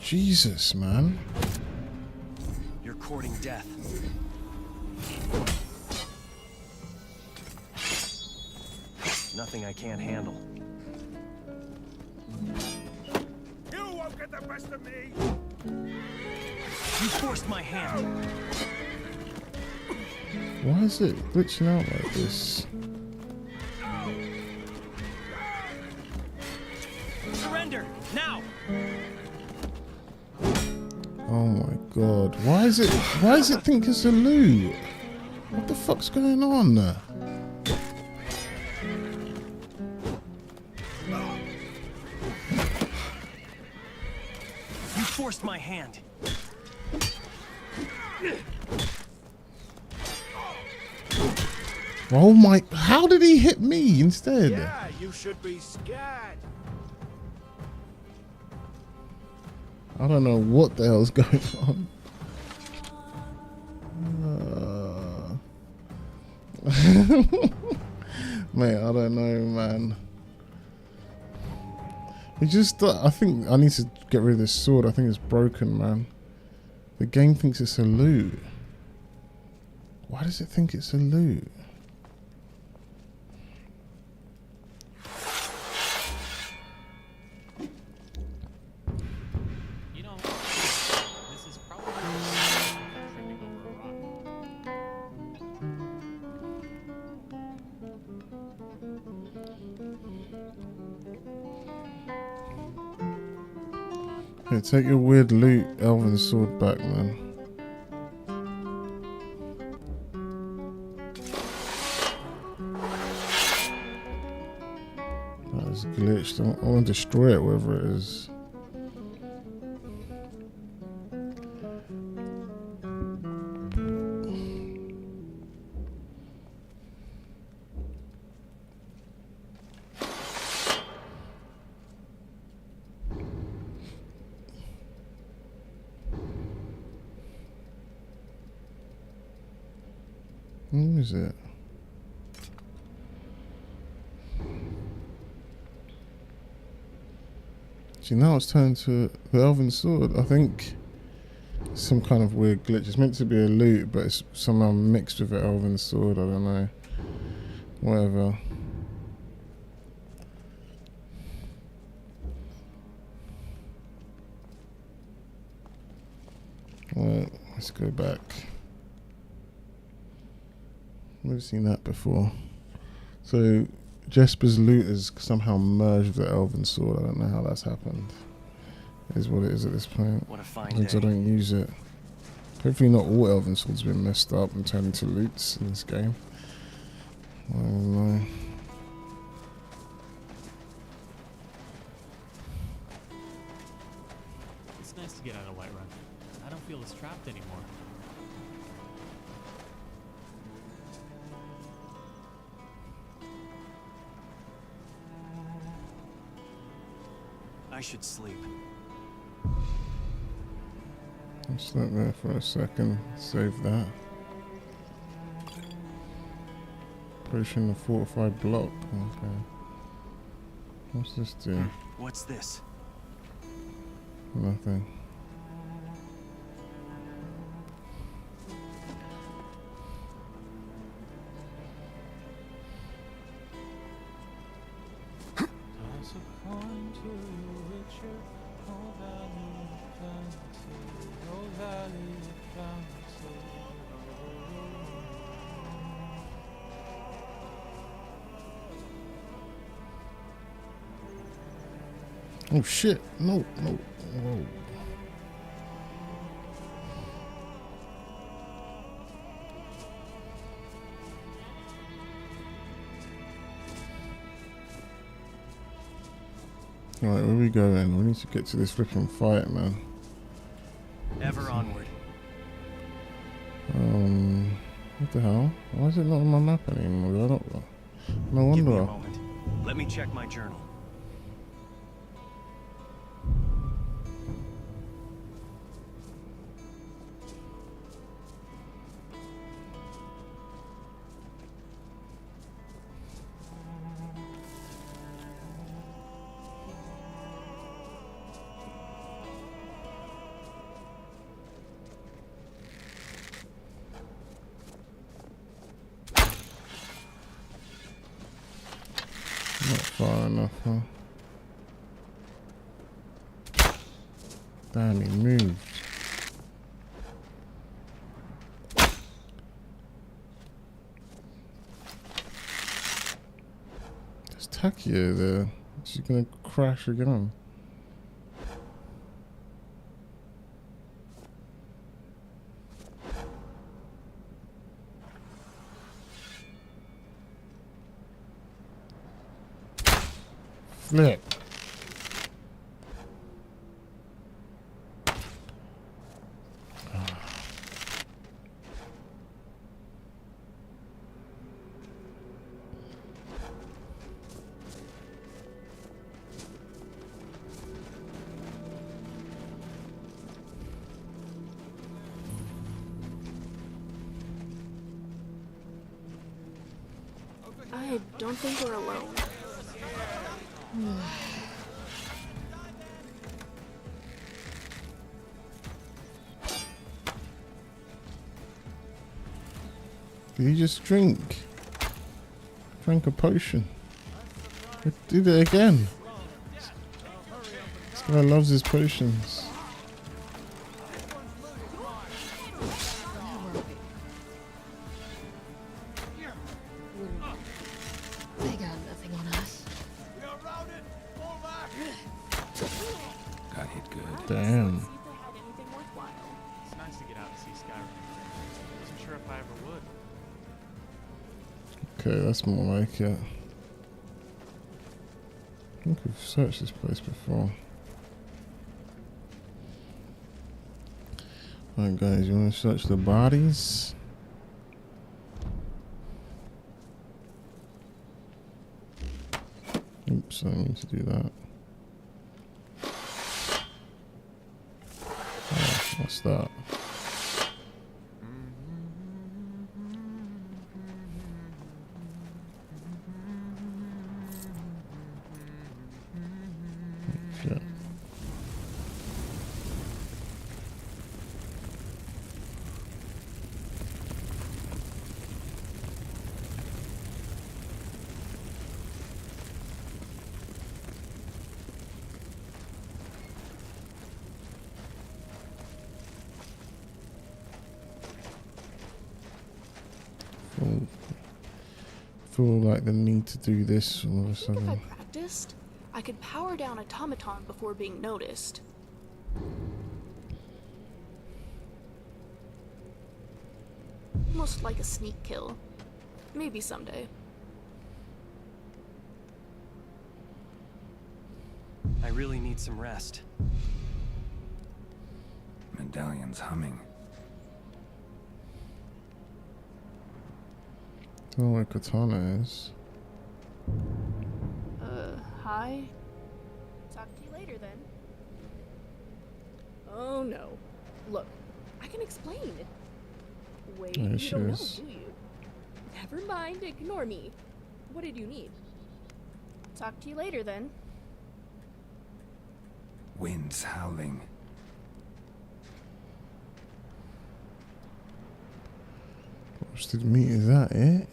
Jesus, man. You're courting death. Nothing I can't handle. You won't get the best of me! You forced my hand. Why is it glitching out like this? Surrender now. Oh my god. Why is it think it's a loot? What the fuck's going on? You forced my hand. Oh my, how did he hit me instead? Yeah, you should be scared. I don't know what the hell's going on. Mate, I don't know, man. It just, I think I need to get rid of this sword. I think it's broken, man. The game thinks it's a loot. Why does it think it's a loot? You know, this is probably tripping over a rock. Here, take your weird loot elven sword back, man. That is glitched. I want to destroy it, wherever it is. Who is it? See, now it's turned to the elven sword. I think it's some kind of weird glitch. It's meant to be a loot, but it's somehow mixed with the elven sword. I don't know. Whatever. Alright, let's go back. We've seen that before. So Jesper's loot is somehow merged with the elven sword. I don't know how that's happened. It is what it is at this point. What a fine Because I day. don't use it. Hopefully not all elven swords have been messed up and turned into loots in this game. I don't know. It's nice to get out of Whiterun. I don't feel as trapped anymore. I should sleep. Just look there for a second. Save that. Potion of fortified block. Okay. What's this do? What's this? Nothing. Oh shit! No, no, whoa. Alright, where we going? We need to get to this flipping fight, man. Ever onward. What the hell? Why is it not on my map anymore? Do I not? No Give me a wonder. moment. Let me check my journal. Not far enough, huh? Damn, he moved. There's Takia there. She's gonna crash again. Flip. I don't think we're alone. Did he just drink? Drank a potion. He did it again. This guy loves his potions. They got nothing on us. Got hit good. Damn. See if they had anything worthwhile. It's nice to get out and see Skyrim. Wasn't sure if I ever would. Okay, that's more like it. I think we've searched this place before. Alright guys, you want to search the bodies? Oops, I need to do that. Oh, what's that? Shit. Feel like the need to do this all of a I think if I sudden. practiced, I could power down automaton before being noticed. Almost like a sneak kill. Maybe someday. I really need some rest. Medallion's humming. Don't know where Katana is. Hi? Talk to you later then. Oh no. Look, I can explain. Wait, There you she don't know, is. do you? Never mind, ignore me. What did you need? Talk to you later then. Wind's howling. Roasted meat, is that it?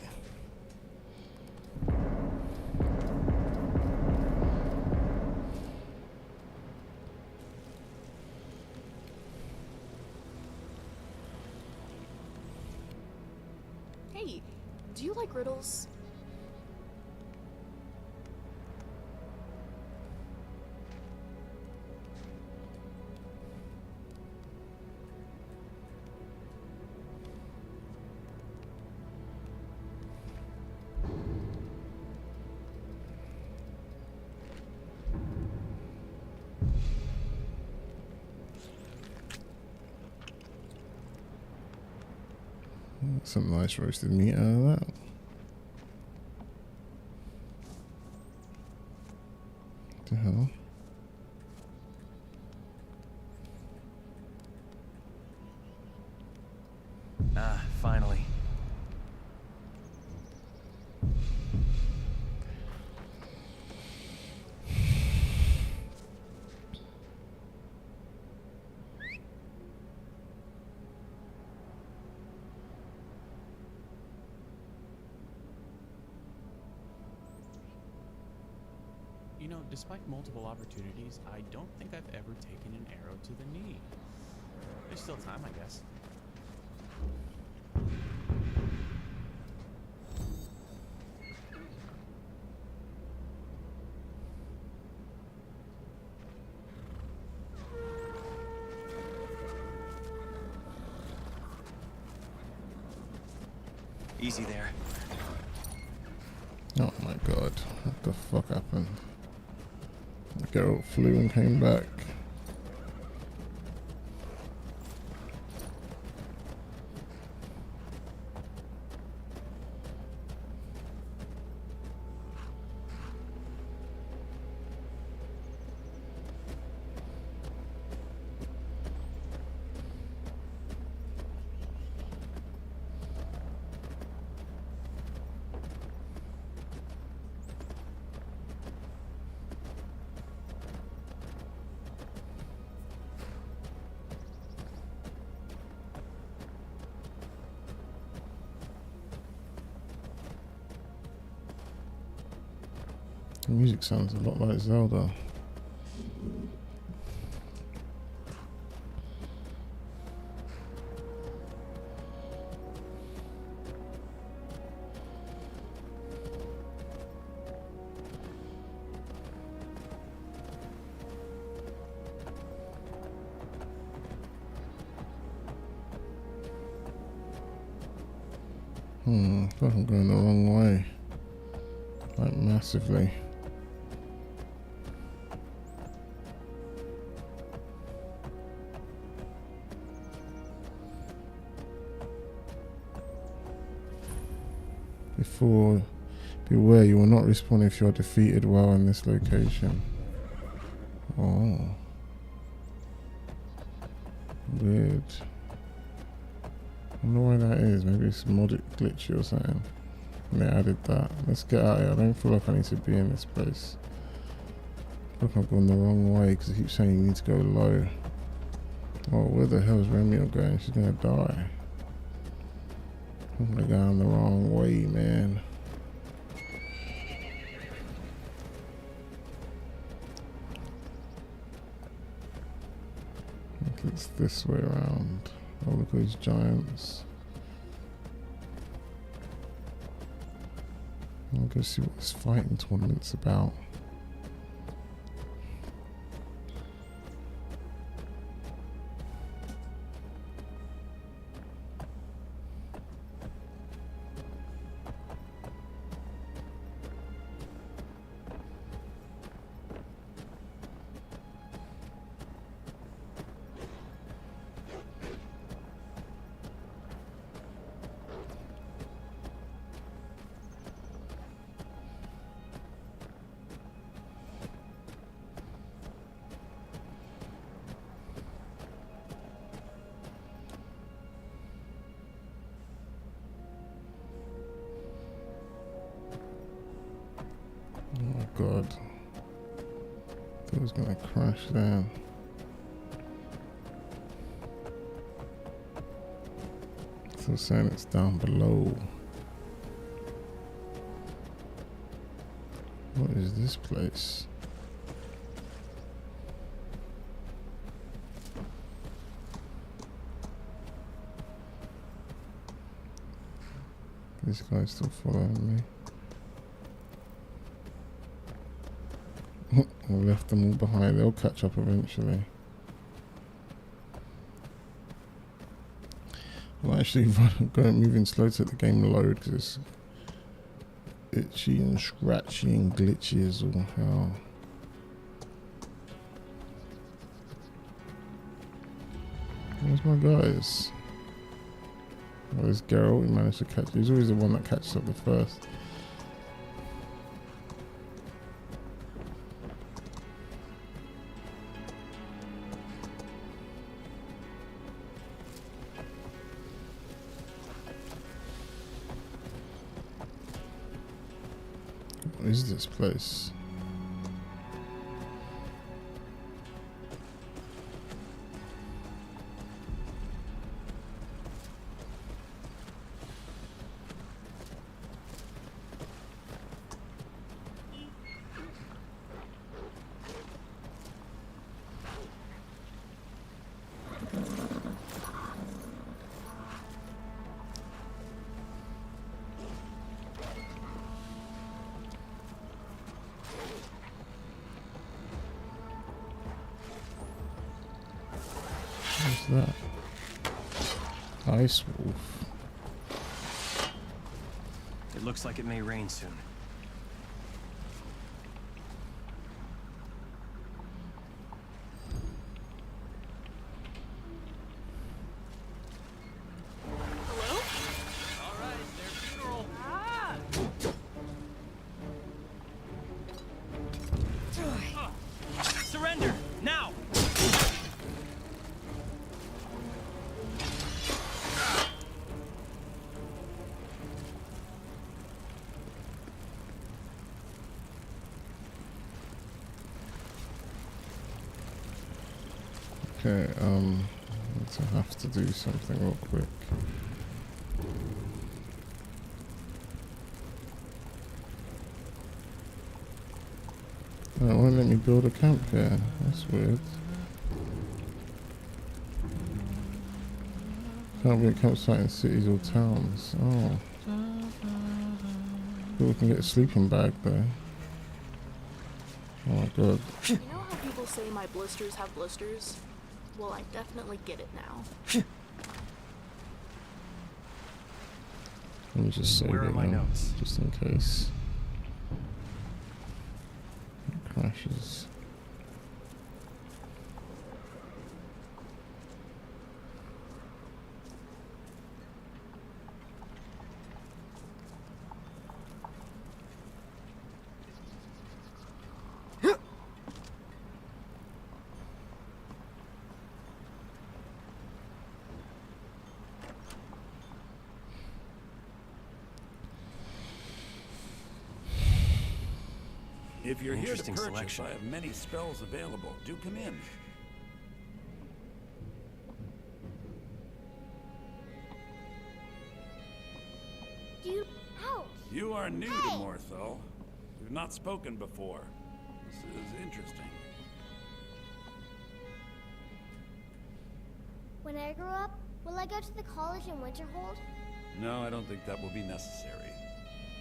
Hey, do you like riddles? Some nice roasted meat out of that. What the hell? Ah, finally. You know, despite multiple opportunities, I don't think I've ever taken an arrow to the knee. There's still time, I guess. Easy there. Oh my god, what the fuck happened? Geralt flew and came back. music sounds a lot like Zelda. I feel like I'm going the wrong way. Like massively. Beware, you will not respawn if you are defeated while in this location. Oh. Weird. I wonder why that is. Maybe it's modded glitchy or something. And they added that. Let's get out of here. I don't feel like I need to be in this place. Look, I've gone the wrong way because it keeps saying you need to go low. Oh, where the hell is Romeo going? She's gonna die. I'm gonna go the wrong way, man. I think it's this way around. Oh, look at those giants. I'll go see what this fighting tournament's about. Oh my god. I thought it was gonna crash down. Still saying it's down below. What is this place? This guy's still following me. I left them all behind. They'll catch up eventually. I'm actually moving slow to let the game load because it's itchy and scratchy and glitchy as all hell. Where's my guys? Oh, there's Geralt. He managed to catch. He's always the one that catches up the first. What is this place? What's that? Ice wolf. It looks like it may rain soon. Hello? All right, their funeral. Ah! Surrender! Now! Okay, I have to do something real quick. Oh, it won't let me build a camp here. That's weird. Can't be a campsite in cities or towns. Oh. People can get a sleeping bag though. Oh my god. You know how people say my blisters have blisters? Well, I definitely get it now. Let me just save Where are it my now, notes? just in case it crashes. If you're here to Interesting purchase, selection. I have many spells available. Do come in. Dude, ouch! You are new to Morthal. We've not spoken before. This is interesting. When I grow up, will I go to the college in Winterhold? No, I don't think that will be necessary.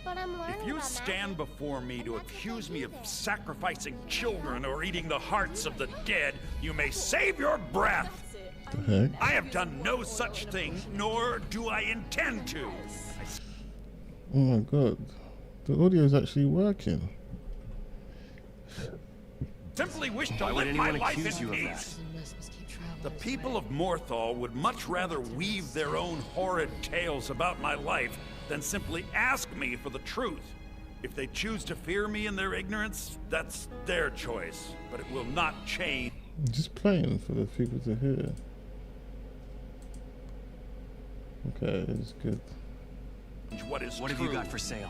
But I'm learning If you about stand magic, before me and to that's what accuse they me do of there. sacrificing children or eating the hearts of the dead, you may save your breath. That's it. The heck? I have done no such thing, nor do I intend to. Oh my god. The audio is actually working. Simply wish to Why would live my anyone life accuse in you of that? peace. This must keep The travelers people away. of Morthal would much rather weave their own horrid tales about my life than simply ask me for the truth. If they choose to fear me in their ignorance, that's their choice, but it will not change. I'm just playing for the people to hear. Okay, it's good. What is What have true. you got for sale?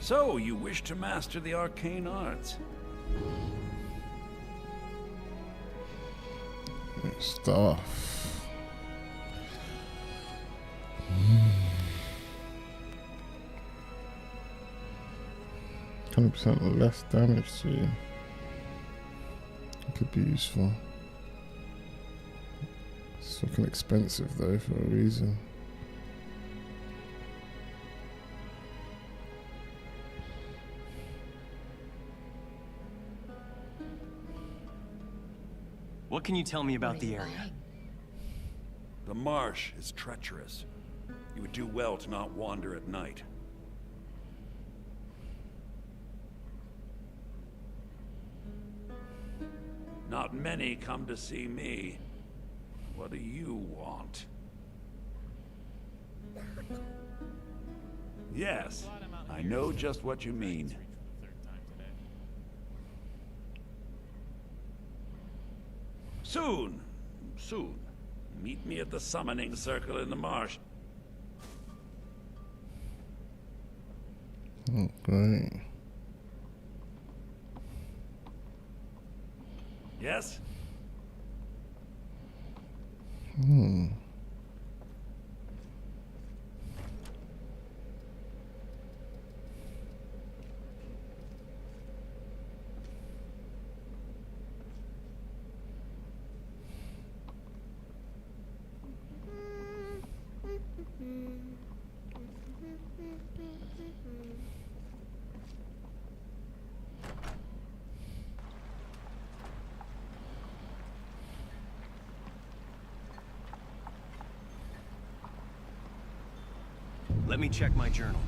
So, you wish to master the arcane arts? Stuff. 100% less damage to you. It could be useful. It's fucking expensive though for a reason. What can you tell me about the What are you area? buying? The marsh is treacherous. You would do well to not wander at night. Not many come to see me. What do you want? Yes, I know just what you mean. Soon, soon. Meet me at the summoning circle in the marsh. Oh, great. Yes? Let me check my journal.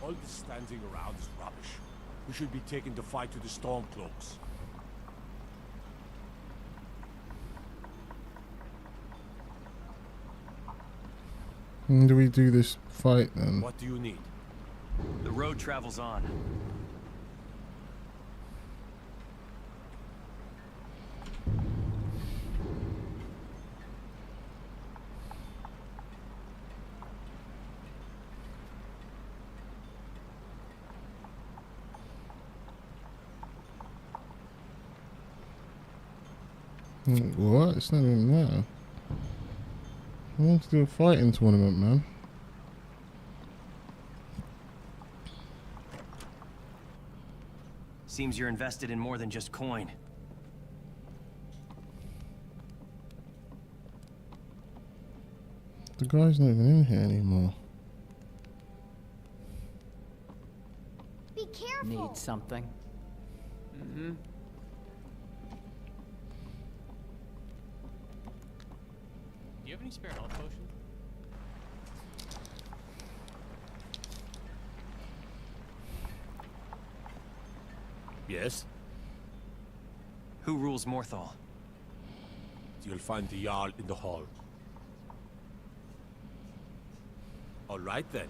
All this standing around is rubbish. We should be taking the fight to the Stormcloaks. When do we do this fight then? What do you need? The road travels on. What? It's not even there. I want to do a fighting tournament, man. Seems you're invested in more than just coin. The guy's not even in here anymore. Be careful. Need something? Mm-hmm. Do you have any spare health potions? Yes? Who rules Morthal? You'll find the Jarl in the hall. All right then.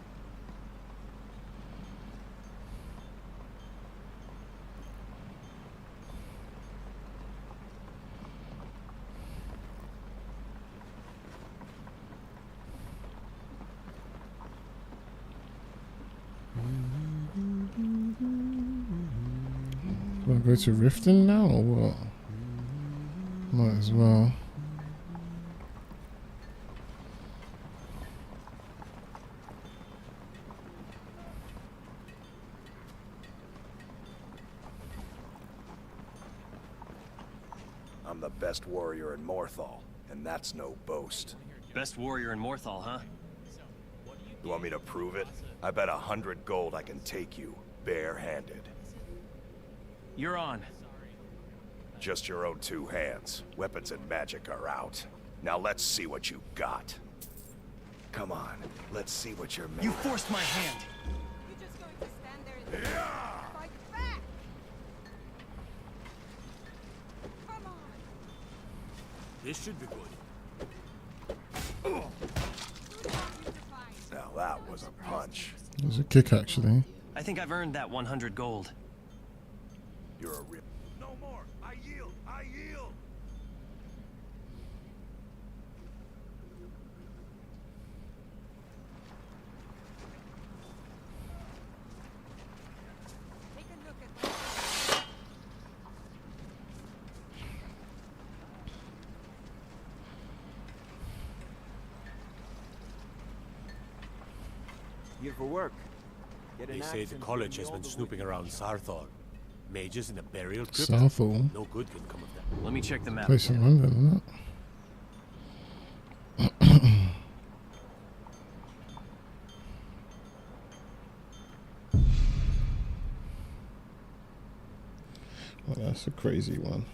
Do I go to Riften now or what? Might as well. I'm the best warrior in Morthal, and that's no boast. Best warrior in Morthal, huh? You want me to prove it? I bet 100 gold I can take you, barehanded. You're on. Just your own two hands. Weapons and magic are out. Now let's see what you got. Come on, let's see what you're made. You forced my hand. You're just going to stand there and fight back. Come on. This should be good. Now that was a punch. It was a kick, actually. I think I've earned that 100 gold. You're a real... No more! I yield! I yield! Take a look at my... Here for work. Get an They say axe the and college bring has me been all the snooping wood. around Sarthor. Mages in a burial crypt. Southall. No good can come of that. Let me check the map. Place in London, isn't it? Well, that's a crazy one.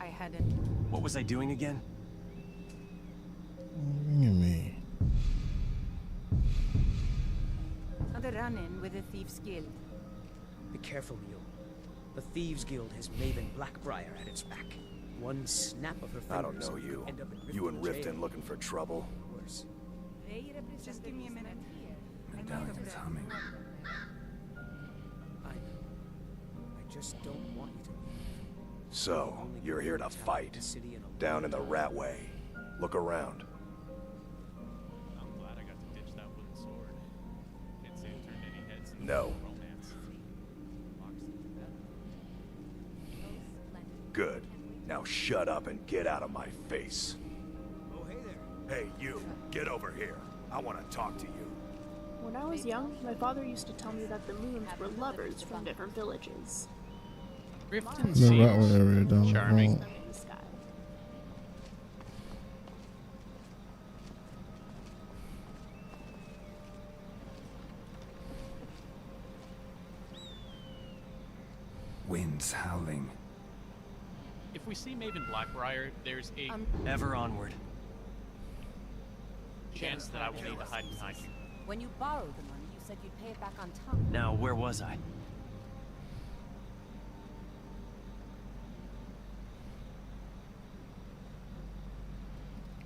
I hadn't. What was I doing again? Ringing me. On the run-in with the Thieves Guild. Be careful, Mule. The Thieves Guild has Maven Blackbriar at its back. One snap of her fingers. I don't know you. End up in You and Riften jail. Riften looking for trouble? Worse. Just give me a minute. Medallion's humming. I know. I just don't want you to leave. So, you're here to fight. The city in a Down in the Ratway. Look around. I'm glad I got to ditch that wooden sword. Can't say it turned any heads in No. romance. Good. Now shut up and get out of my face. Oh, hey there. Hey, you. Get over here. I want to talk to you. When I was young, my father used to tell me that the moons were lovers from different villages. Riften The Ratway seems area down the charming. hall. In the sky. Winds howling. If we see Maven Blackbriar, there's a Ever onward. chance that I will need to hide behind you. When you borrowed the money, you said you'd pay it back on time. Now, where was I?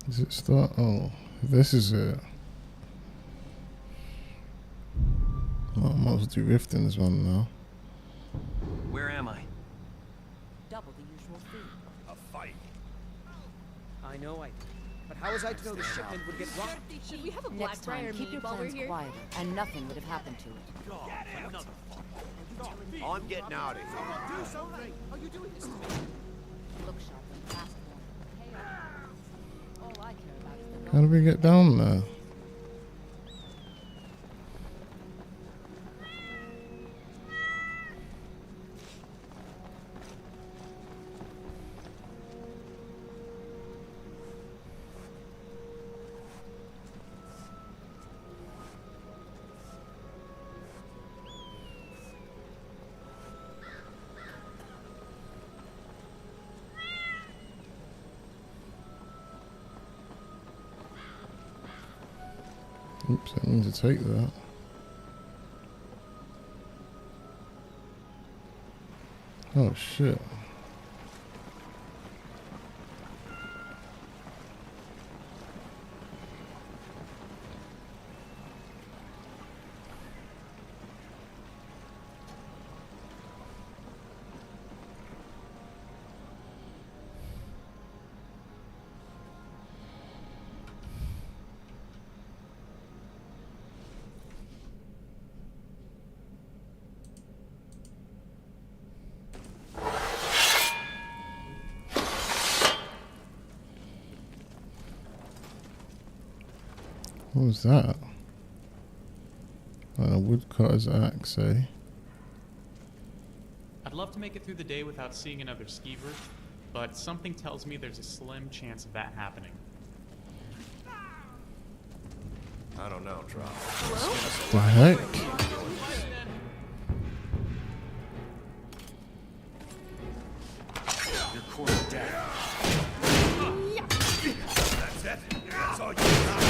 Does it start? Oh, this is it. Oh, I might as well do Riften's one now. Where am I? Double the usual fee. A fight. I know I did. But how was I to know the shipment would get robbed? Should we have a Next time, Blackbriar keep your meet while we're plans here? quieter, and nothing would have happened to it. I'm getting out of here. Do something! Are you doing this to me? Look sharp and fast more. All I care about is the How do we get down there? Oops, I need to take that. Oh shit. What was that? A woodcutter's axe, eh? I'd love to make it through the day without seeing another skeever, but something tells me there's a slim chance of that happening. I don't know, Drop. The heck? Your course death. That's it. That's all you got.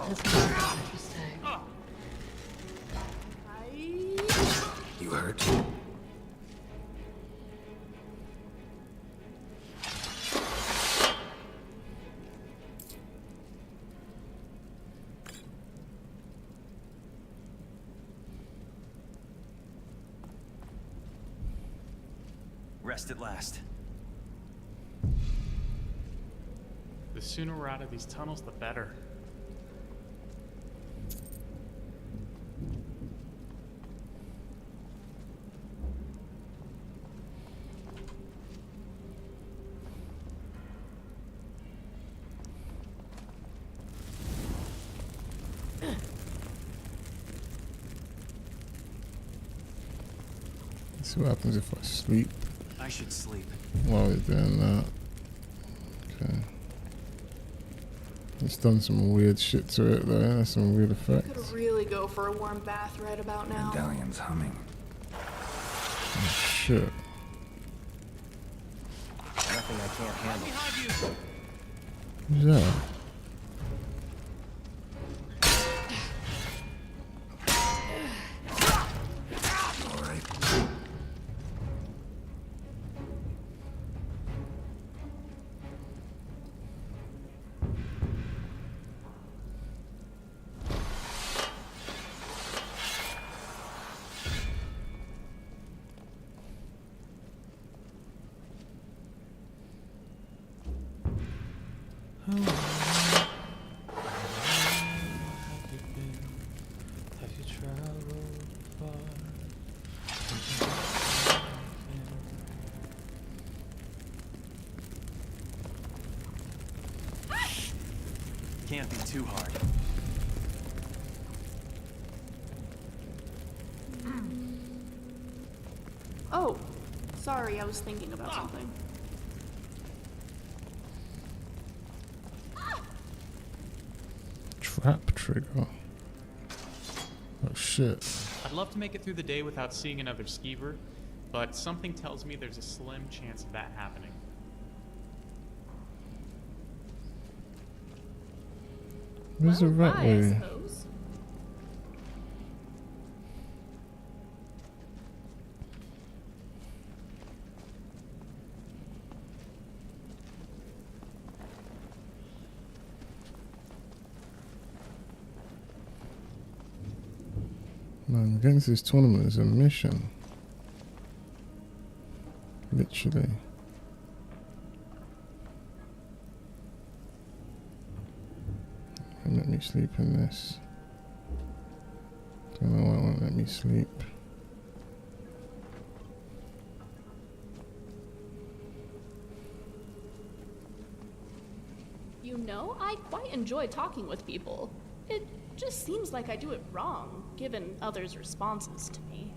Interesting. You hurt? Rest at last. The sooner we're out of these tunnels, the better. Let's see what happens if I sleep I should sleep. while we're doing that. Okay. It's done some weird shit to it though, some weird effects. Could really go for a warm bath right about now. Medallion's humming. Oh, shit. Nothing I can't handle. Who's that? All right. Can't be too hard. Oh, sorry, I was thinking about something. Trap trigger. Oh shit. I'd love to make it through the day without seeing another skeever, but something tells me there's a slim chance of that happening. Where's the rat I way? suppose. Man, getting to this tournament is a mission. Literally. Let me sleep in this. Don't know why it won't let me sleep. You know, I quite enjoy talking with people. It just seems like I do it wrong, given others' responses to me.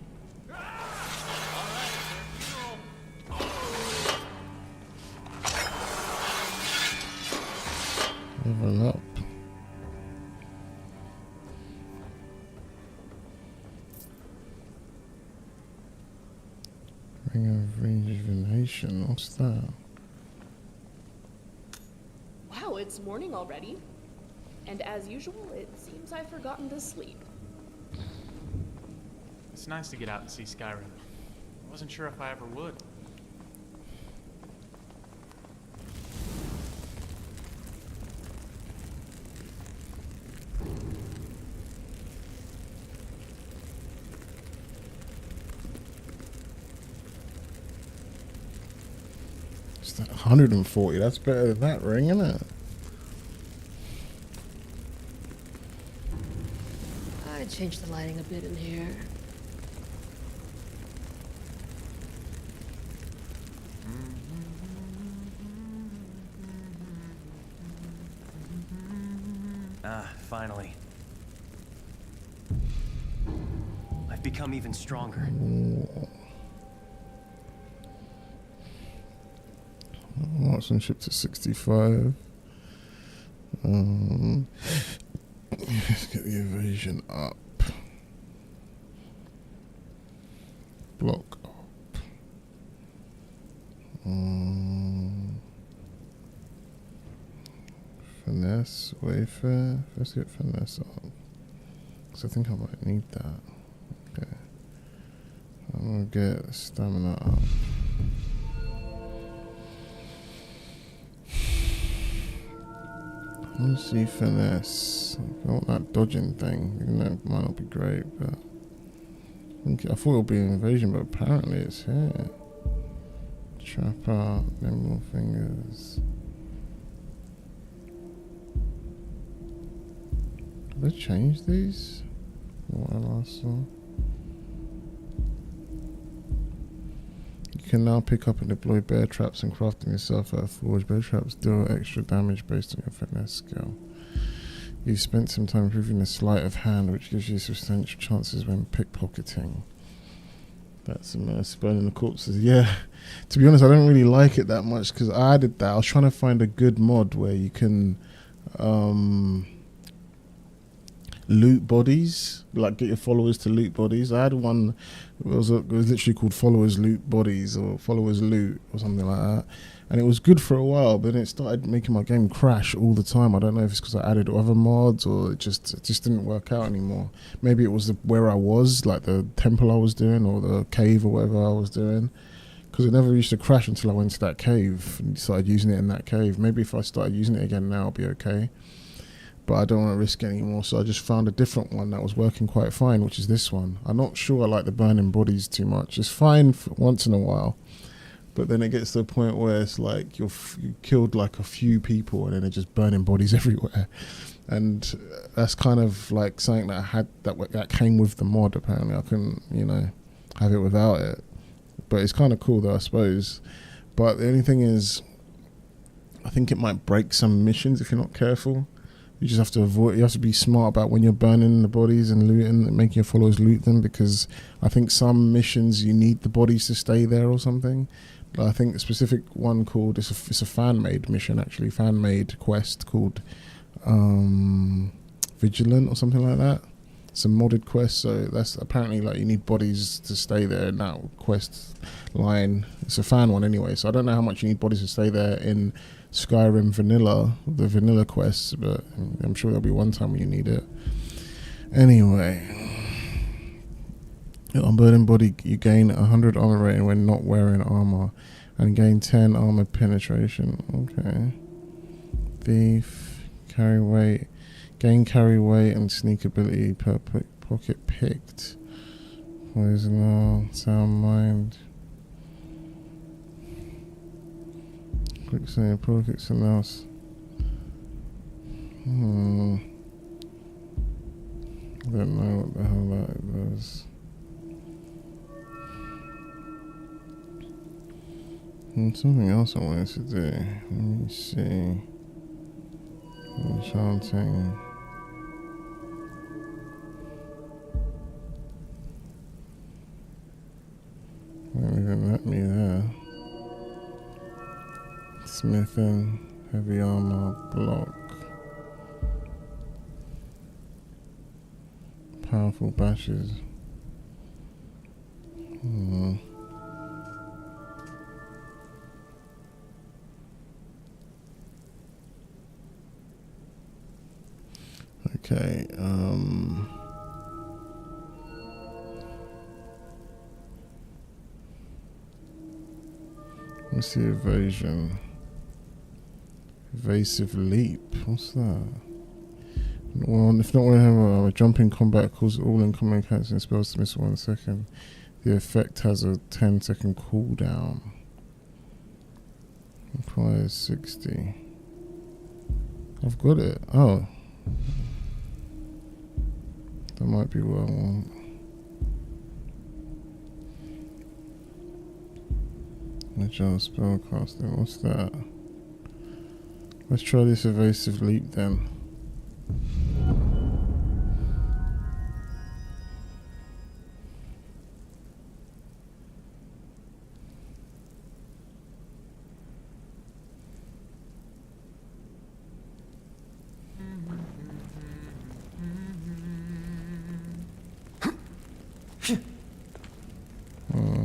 Level up. Ring of rejuvenation. What's that? Wow, it's morning already. And as usual, it seems I've forgotten to sleep. It's nice to get out and see Skyrim. I wasn't sure if I ever would. It's that 140. That's better than that ring, isn't it? I'd change the lighting a bit in here. Ah, finally. I've become even stronger. Marksmanship to 65. Let's get the evasion up. Block up. Finesse, Wayfair. Let's get finesse up. Because I think I might need that. Okay. I'm gonna get stamina up. Let's see finesse. I want that dodging thing, even though it might not be great, but I thought it would be an invasion, but apparently it's here. Trap out, no more fingers. Have they changed these? What I last saw. You can now pick up and deploy bear traps and craft them yourself out of forge. Bear traps deal extra damage based on your fitness skill. You spent some time improving the sleight of hand, which gives you substantial chances when pickpocketing. That's immerse. Burning the corpses. Yeah, to be honest, I don't really like it that much because I added that. I was trying to find a good mod where you can loot bodies, like get your followers to loot bodies. I had one, it was literally called followers loot bodies or followers loot or something like that, and it was good for a while, but then it started making my game crash all the time. I don't know if it's because I added other mods or it just didn't work out anymore. Maybe it was where I was, like the temple I was doing or the cave or whatever I was doing, because it never used to crash until I went to that cave and started using it in that cave. Maybe if I started using it again now, I'll be okay. But I don't want to risk it anymore, so I just found a different one that was working quite fine, which is this one. I'm not sure I like the burning bodies too much. It's fine for once in a while, but then it gets to a point where it's like you killed like a few people and then they're just burning bodies everywhere. And that's kind of like something that I had that came with the mod. Apparently I couldn't, have it without it. But it's kind of cool though, I suppose. But the only thing is, I think it might break some missions if you're not careful. You just have to avoid. You have to be smart about when you're burning the bodies and looting, and making your followers loot them, because I think some missions you need the bodies to stay there or something. I think a specific one called it's a fan-made mission, actually, fan-made quest called Vigilant or something like that. It's a modded quest, so that's apparently like you need bodies to stay there in that quest line. It's a fan one anyway, so I don't know how much you need bodies to stay there in Skyrim vanilla, the vanilla quests, but I'm sure there'll be one time when you need it. Anyway, unburdened body, you gain 100 armor rating when not wearing armor, and gain 10 armor penetration. Okay. Thief, carry weight, gain carry weight and sneak ability per pocket picked. Poison, sound mind. Quick say pockets and else. I don't know what the hell that is. Something else I wanted to do. Let me see. Enchanting. Won't even let me there. Smithing, heavy armor, block. Powerful bashes. Okay, let's see evasion. Evasive leap, what's that? Well, if not whenever a jump in combat causes all incoming canceling spells to miss 1 second. The effect has a 10-second cooldown. Requires 60. I've got it. Oh. That might be what I want. Agile spellcasting, what's that? Let's try this evasive leap then.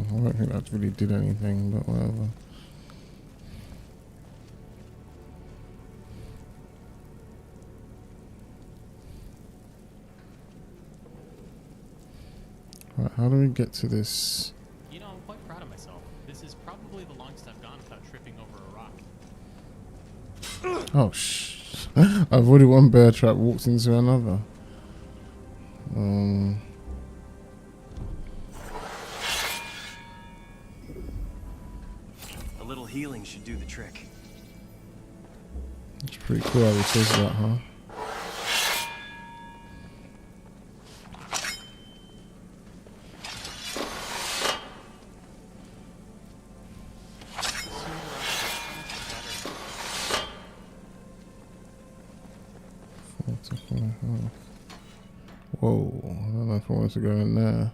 I don't think that really did anything, but whatever. Right, how do we get to this? You know, I'm quite proud of myself. This is probably the longest I've gone without tripping over a rock. Oh, I've already one bear trap walked into another. A little healing should do the trick. It's pretty cool how he says that, huh? Whoa, I don't know if I want to go in there.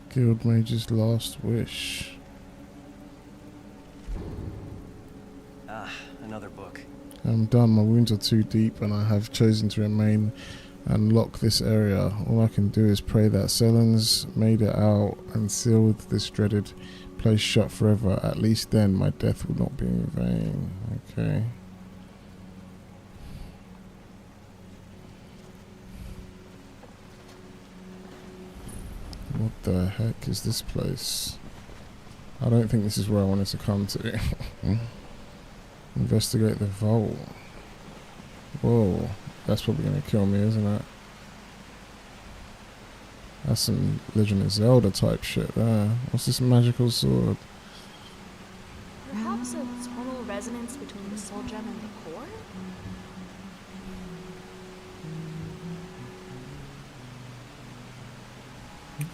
Guild Mage's Last Wish. Ah, another book. I'm done. My wounds are too deep and I have chosen to remain and lock this area. All I can do is pray that Selen's made it out and sealed this dreaded place shut forever. At least then my death will not be in vain. Okay. What the heck is this place? I don't think this is where I wanted to come to. Investigate the vault. Whoa, that's probably gonna kill me, isn't it? That's some Legend of Zelda type shit there. What's this magical sword? Perhaps a tonal resonance between the soul gem and the core?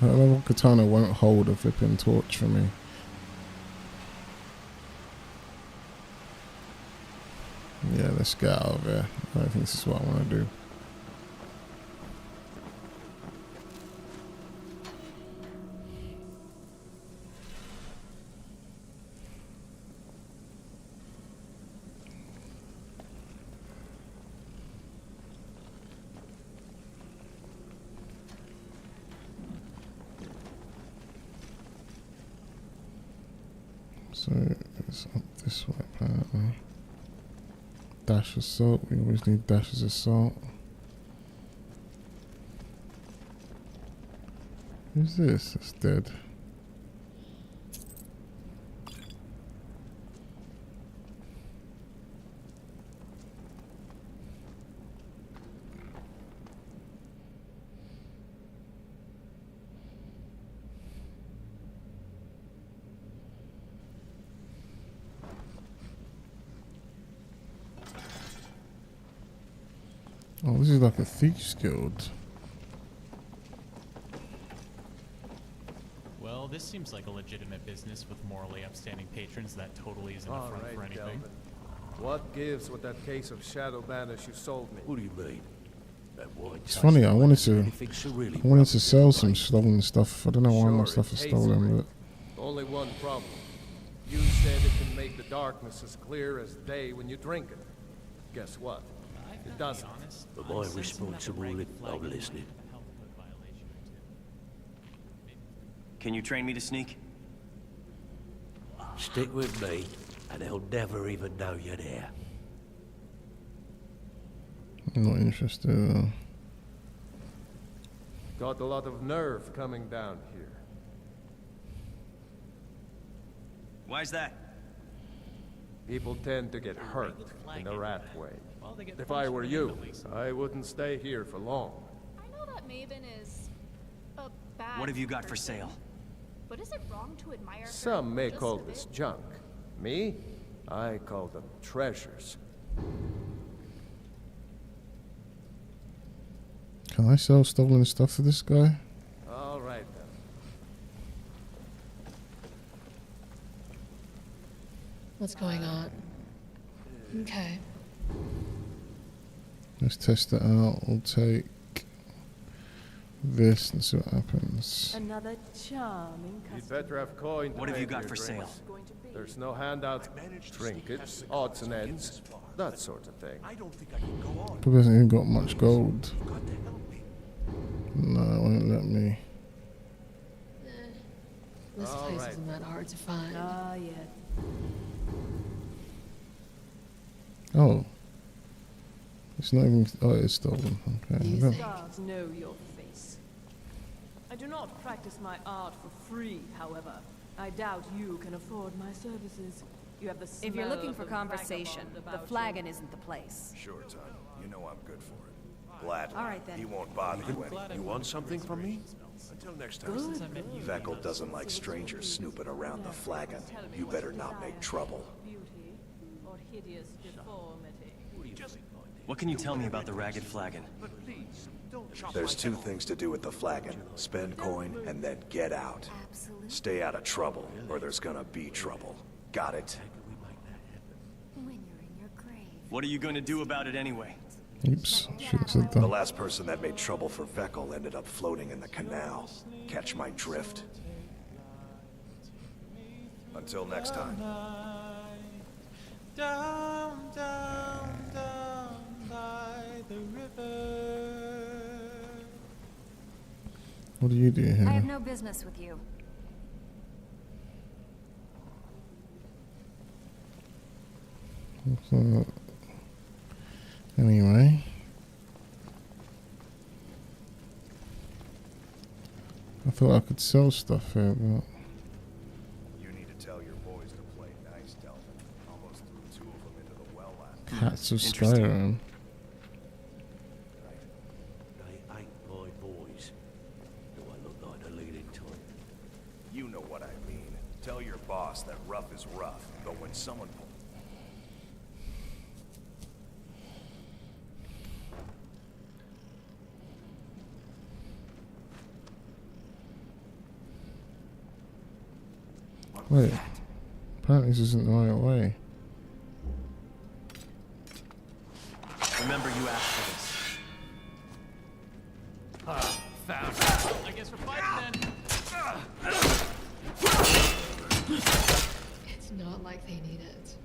That level katana won't hold a flipping torch for me. Yeah, let's get out of here. I don't think this is what I want to do. So it's up this way apparently. Dash of salt, we always need dashes of salt. Who's this? That's dead. Oh, this is like a thief's guild. Well, this seems like a legitimate business with morally upstanding patrons that totally isn't a All front right, for anything. Delvin. What gives with that case of shadow banish you sold me? What do you mean? That white It's funny, I wanted to so sell some stolen stuff. I don't know why my stuff is stolen, but Only one problem. You said it can make the darkness as clear as day when you drink it. Guess what? It doesn't. Am I responsible if I'm listening? Can you train me to sneak? Stick with me, and they'll never even know you're there. I'm not interested. Got a lot of nerve coming down here. Why's that? People tend to get hurt in the rat way. If I were you, I wouldn't stay here for long. I know that Maven is a bad What have you got for person, sale? But is it wrong to admire her Some may just call a this bit? junk. Me? I call them treasures. Can I sell stolen stuff to this guy? All right then. What's going on? Okay. Let's test it out. We'll take this and see what happens. Another charming You'd customer. better have coin to What have pay you for got your for drinks. sale? There's no handouts, trinkets, odds and ends, that sort of thing. I don't think I can go on. Probably hasn't even got much gold. No, it won't let me. This All place right. isn't that hard to find. Ah, yeah. Oh. It's not even. Oh, it's stolen. Okay. You I don't- think? Guards know your face. I do not practice my art for free, however. I doubt you can afford my services. You have the smell If you're looking of for the conversation, vagabond the about you. flagon isn't the place. Sure, Ton. You know I'm good for it. Gladly. All right, then. He won't bother you any. You want something from me? Until next time. Good. Vekel doesn't like strangers snooping around the flagon. You better not make trouble. Beauty or hideous deformity. What can you tell me about the ragged flagon? There's two things to do with the flagon. Spend coin and then get out. Stay out of trouble, or there's gonna be trouble. Got it? What are you going to do about it anyway? Oops. Should have said The that. last person that made trouble for Vekel ended up floating in the canal. Catch my drift? Until next time. Down, down, down by the river. What do you do here? I have no business with you. What's that? Anyway. I thought I could sell stuff here, but You need to tell your boys to play nice, Delvin. Almost threw two of them into the well last Cats of Interesting. Skyrim. They ain't my boys. Do I look like a leading type? You know what I mean. Tell your boss that rough is rough, but when someone... Wait. Apparently this isn't the right way. Remember you asked for this. Found it. I guess we're fighting then. It's not like they need it.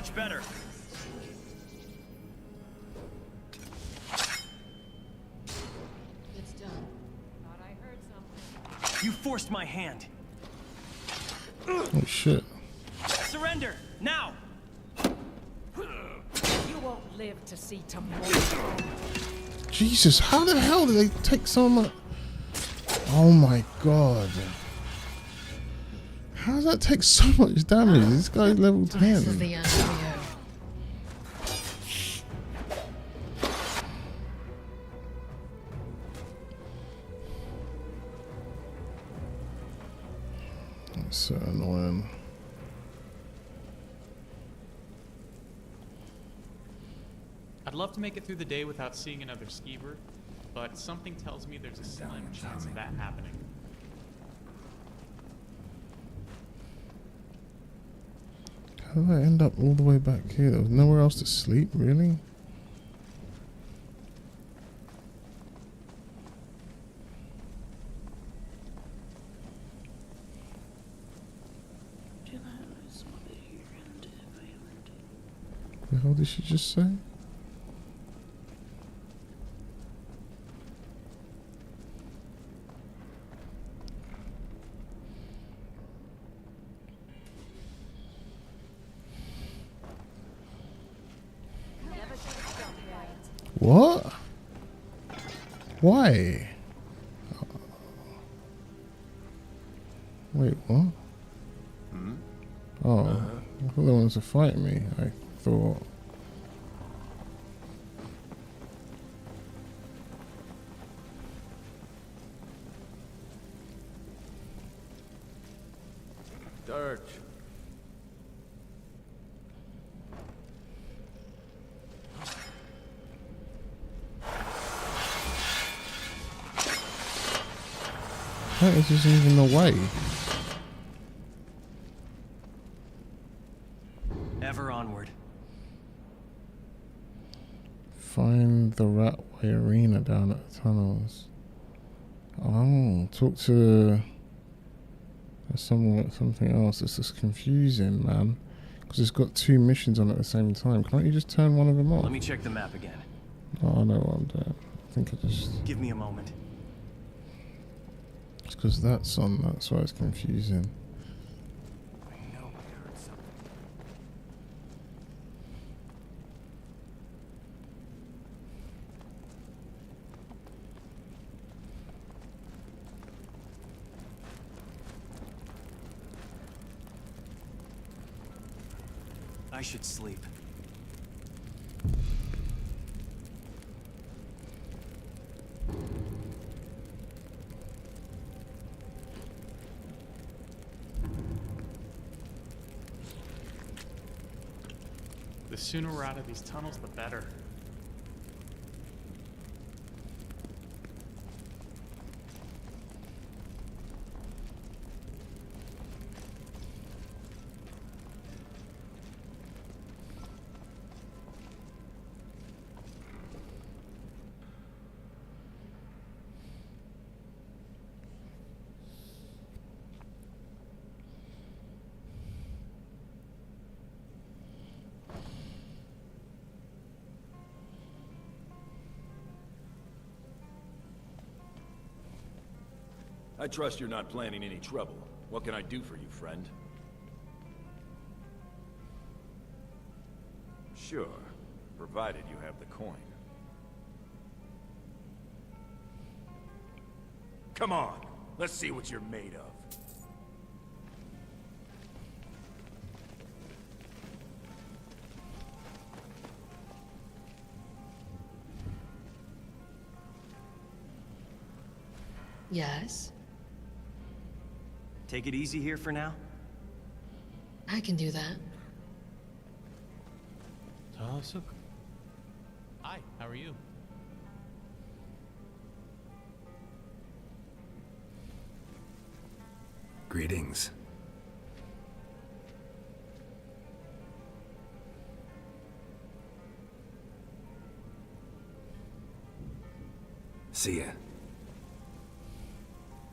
much better. It's done. Thought I heard something. You forced my hand. Oh shit. Surrender, now! You won't live to see tomorrow. Jesus, how the hell did they take so much? Oh my god. How does that take so much damage? This guy's level 10. This is the end for you. That's so annoying. I'd love to make it through the day without seeing another skeever, but something tells me there's a slim chance of that happening. How did I end up all the way back here? There was nowhere else to sleep, really? The hell did she just say? What? Why? Wait, what? Oh, I thought they wanted to fight me. I thought. Dirge. That is just even the way. Ever onward. Find the Ratway Arena down at the tunnels. Oh, talk to someone, something else. This is confusing, man. Because it's got two missions on at the same time. Can't you just turn one of them off? Let me check the map again. Oh, I know what I'm doing. I think I just... Give me a moment. It's because that's on, that's why it's confusing. I know I heard something. I should sleep. The sooner we're out of these tunnels, the better. I trust you're not planning any trouble. What can I do for you, friend? Sure, provided you have the coin. Come on, let's see what you're made of. Yes, Take it easy here for now. I can do that. Hi, how are you? Greetings. See ya.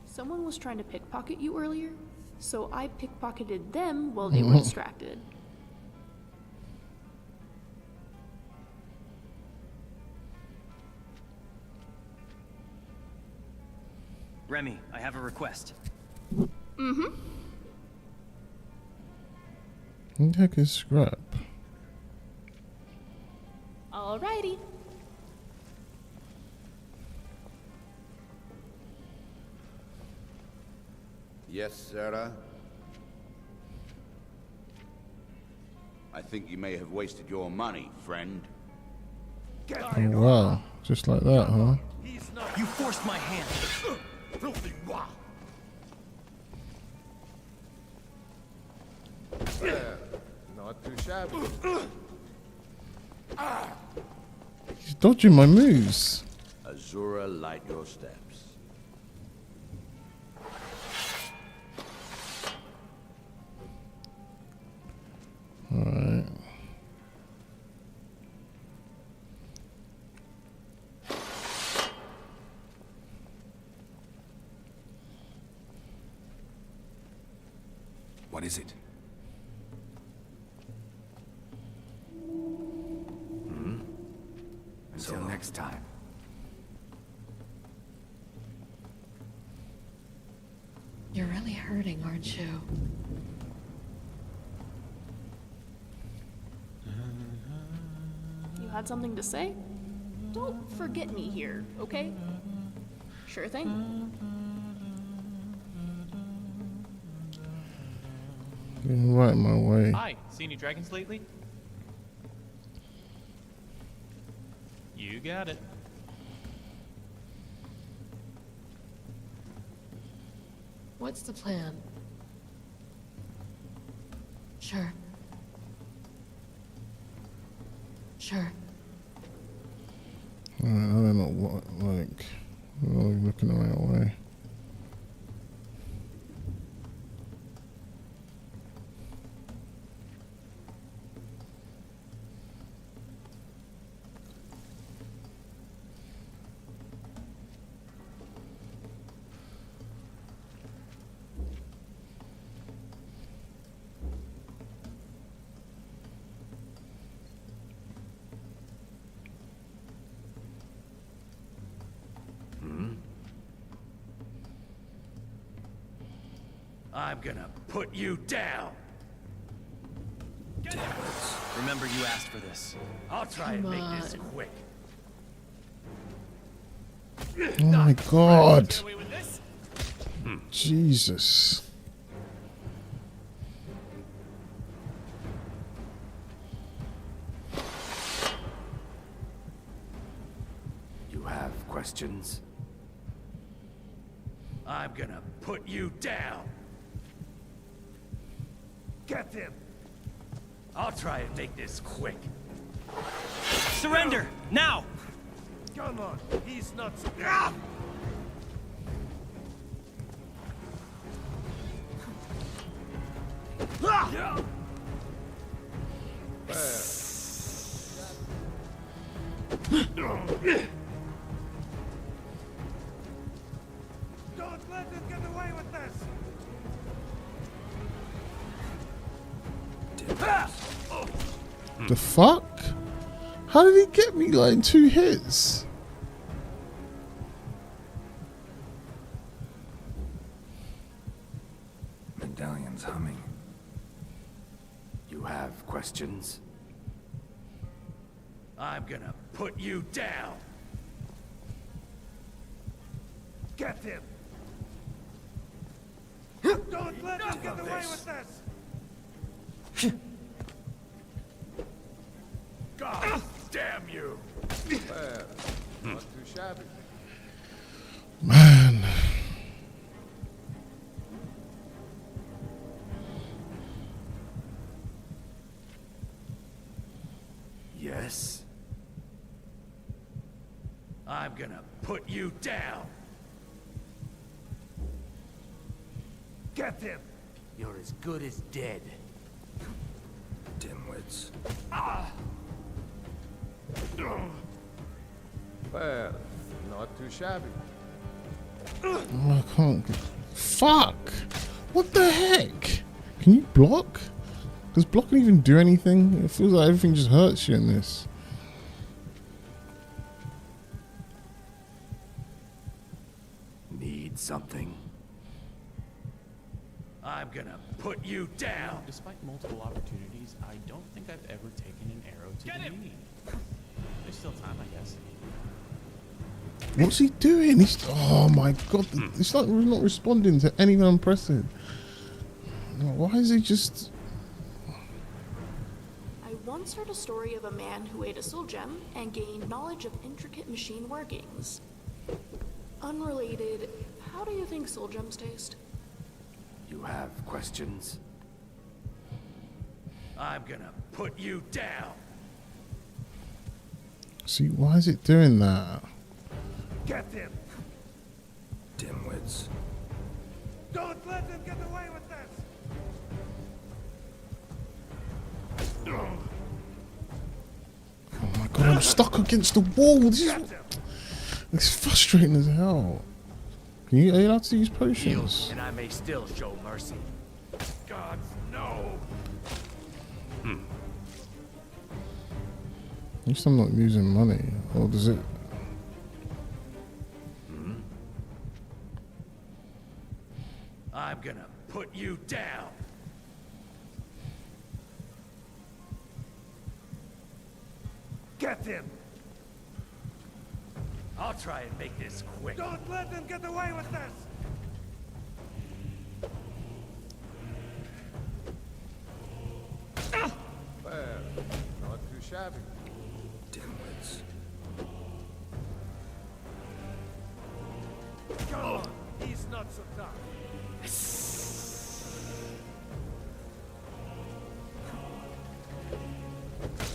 Someone was trying to pickpocket you earlier, so I pickpocketed them while they were distracted. Remy, I have a request. Mm-hmm. What the heck is scrap? Alrighty. Yes, Sarah? I think you may have wasted your money, friend. Oh wow, just like that, huh? You forced my hand. Filthy rot. Not too shabby. He's dodging my moves. Azura, light your steps. Alright. What is it? Until next time. You're really hurting, aren't you? You had something to say? Don't forget me here, okay? Sure thing. Getting right in my way. Hi, seen any dragons lately? You got it. What's the plan? Sure. Sure. Alright, I don't know what, like, I'm looking the right way. I'm gonna put you down. Remember you asked for this. I'll try and make this quick. Oh my god. Jesus. You have questions? I'm gonna put you down. Get him. I'll try and make this quick. Surrender! Now! Come on, he's not so Don't let him get away with this! The fuck? How did he get me like in 2 hits? Medallion's humming. You have questions? I'm gonna put you down. Get him. Don't let him get away with this. God damn you. Not too shabby. Man. Yes? I'm gonna put you down. Get him. You're as good as dead. Dimwits. Well, not too shabby. Oh, I can't. Fuck! What the heck? Can you block? Does blocking even do anything? It feels like everything just hurts you in this. Need need something. I'm gonna put you down. Despite multiple opportunities, I don't think I've ever taken an arrow to the knee. There's still time, I guess. What's he doing? He's, oh my god, it's like we're not responding to anything I'm pressing. Why is he just... I once heard a story of a man who ate a soul gem and gained knowledge of intricate machine workings. Unrelated, how do you think soul gems taste? You have questions? I'm gonna put you down. See, why is it doing that? Get him! Dimwits. Don't let them get away with this! Oh my god, I'm stuck against the wall. This is... It's frustrating as hell. Are you allowed to use potions? And I may still show mercy. Gods, no! At least I'm not losing money. Or does it... I'm gonna put you down. Get him! I'll try and make this quick. Don't let them get away with this! Well, not too shabby. Dimwits. Come on, he's not so tough.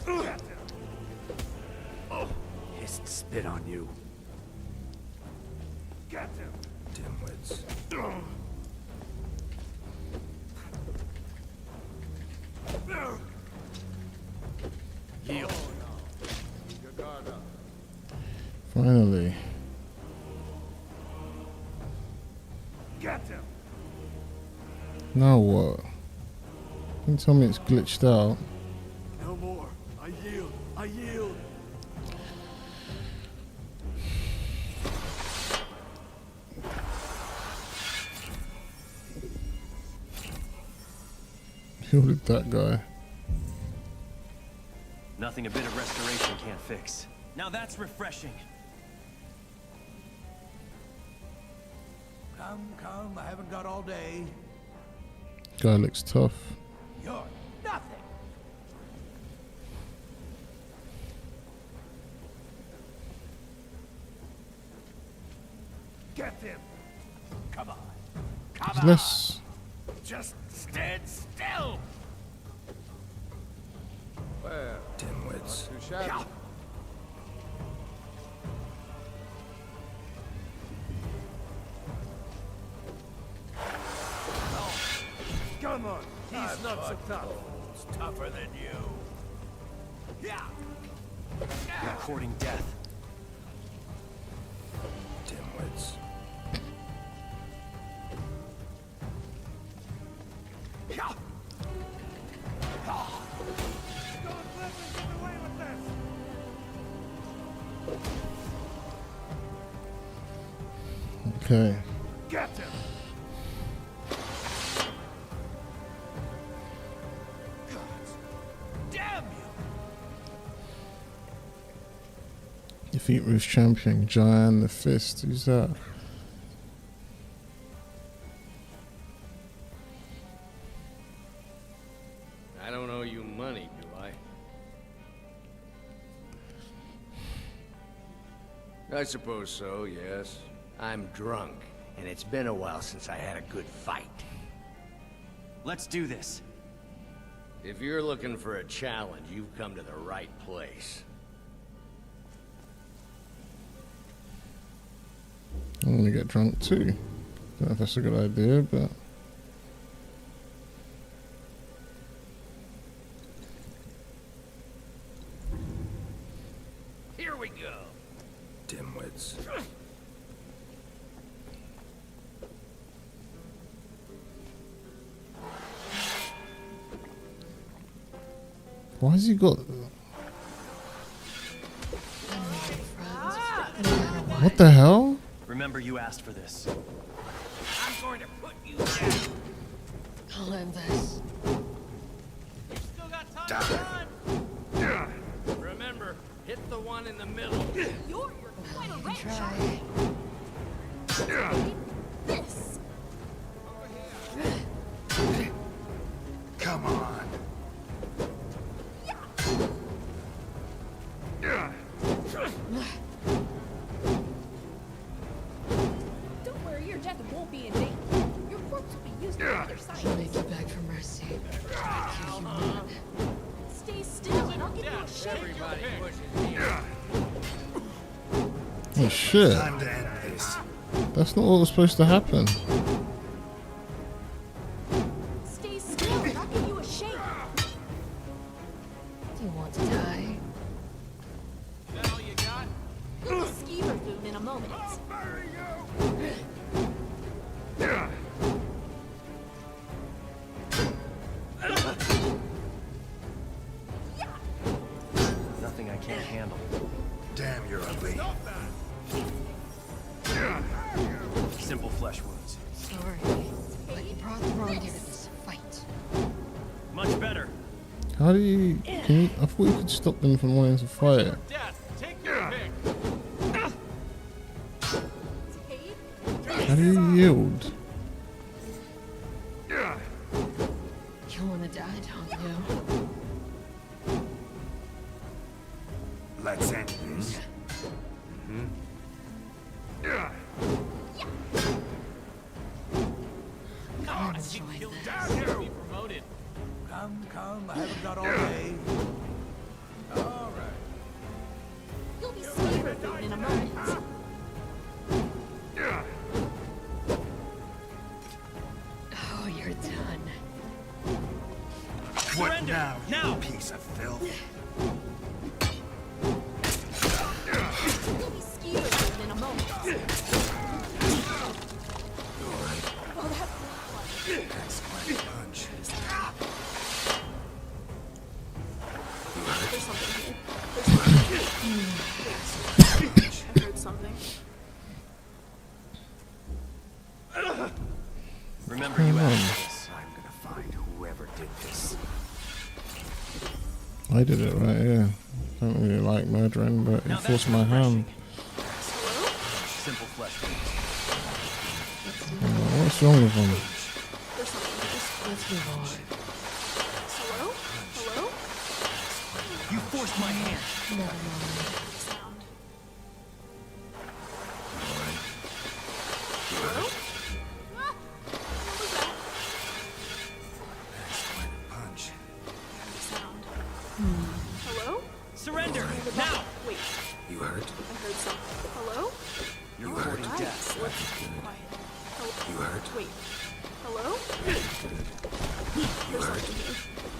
Get him! Oh, hissed spit on you. Get him! Dimwits. Yield. Your guard up. Finally. Get him! Now what? Can you tell me it's glitched out? No more. I yield. I yield. Killed that guy. Nothing a bit of restoration can't fix. Now that's refreshing. Come, I haven't got all day. Guy looks tough. You're nothing. Get him. Come on. Come on. Less... Just stand still. Well, Dimwits. not too shabby. Come on. He's not so tough. It's tougher than you. Yeah. You're courting death. Dimwits. Okay. Get him. Damn you. Defeat Ruth's champion, Giant the Fist. Who's that? I don't owe you money, do I? I suppose so, yes. I'm drunk, and it's been a while since I had a good fight. Let's do this. If you're looking for a challenge, you've come to the right place. I want to get drunk too. Don't know if that's a good idea, but... Here we go. Dimwits. Why has he got... What the hell? Remember Remember, you asked for this. I'm going to put you down. I'll end this. You've still got time to run. Remember, hit the one in the middle. You're quite a You can wrench. try. This. Come on. Don't worry, your jacket won't be in danger. Your corpse will be used for other I'll science. make you back from mercy. Keep you mad. Stay still and I'll give you a shake. Everybody pushes me. Oh shit. Time to end this. That's not what was supposed to happen. Stay still and I'll give you a shake. Do you want to die? Is that all you got? You'll be skeever food in a moment. Nothing I can't handle. Damn, you're ugly. Simple flesh wounds. Sorry, but you brought the wrong dude to this fight. Much better. How do you? Can you? I thought you could stop them from wanting to fight. Death. Take your pick. How do you yield? You want to die, don't you? Let's end this. God, I enjoy think this. down here. Be promoted. Come, I haven't got all day. All right. You'll be skeever food in a moment. Oh, you're done. What Surrender! now, Now! you piece of filth? You'll be skeever food in a moment. Oh, That's quite a punch. there's something here. I heard something. Remember, you asked for this. I'm gonna find whoever did this. I did it right here. Don't really like murdering, but it forced my hand. Simple flesh wounds. What's wrong with them? There's something here. Let's move on. Hello? Hello? You forced my hand. Never mind. Sound. Hello? Ah! What was that? That's quite a punch. Sound. Hello? Surrender! Now! Wait, You hurt? I heard something. Hello? You're courting Nice. death. Quiet. Hello? You hurt? Wait. Hello? You hurt?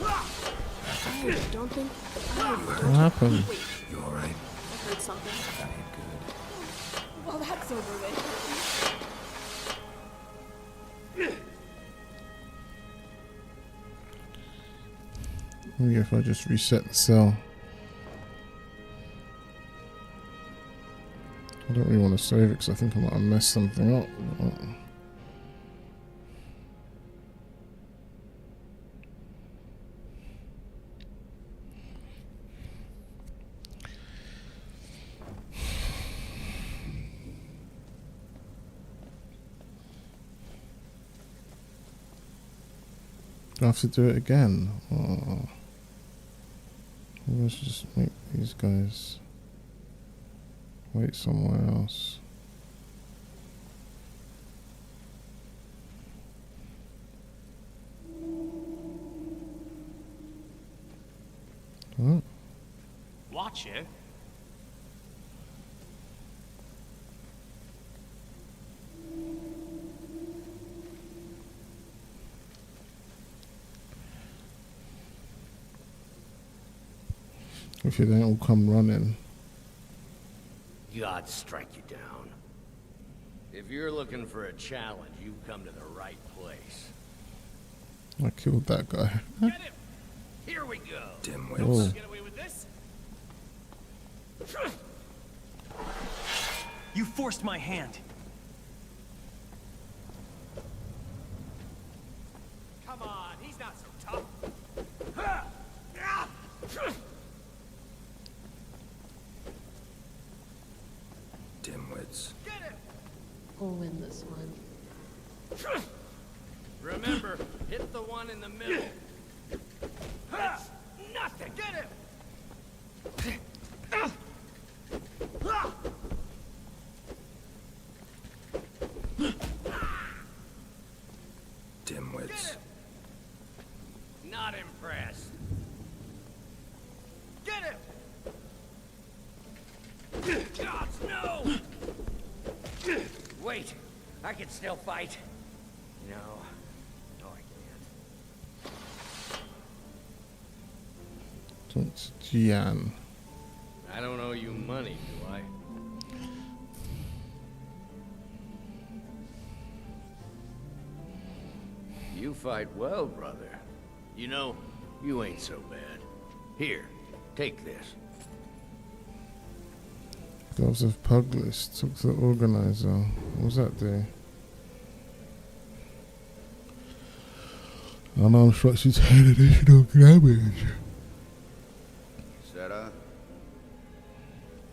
I don't think What happened? Wait, You alright? I heard something. That ain't good. Well, that's over with. Maybe if I just reset the cell. I don't really want to save it because I think I might have messed something up. Do I have to do it again? Oh. Let's just make these guys wait somewhere else. What? Watch it. If you don't all come running. God strike you down. If you're looking for a challenge, you've come to the right place. I killed that guy. Get him! Here we go. Oh. Get away with this? You forced my hand. He's not so tough. Dimwits. Get him! We'll win this one. Remember, hit the one in the middle. It's nothing! Get him! Dimwits. Not impressed. Get him! Gods, no! Wait, I can still fight. No, I can't. Talk to Gian. I don't owe you money, do I? You fight well, brother. You know, you ain't so bad. Here, take this. Gloves of Puglist. Talk to the organizer. What was that do? Unarmed structures had additional damage. Seta,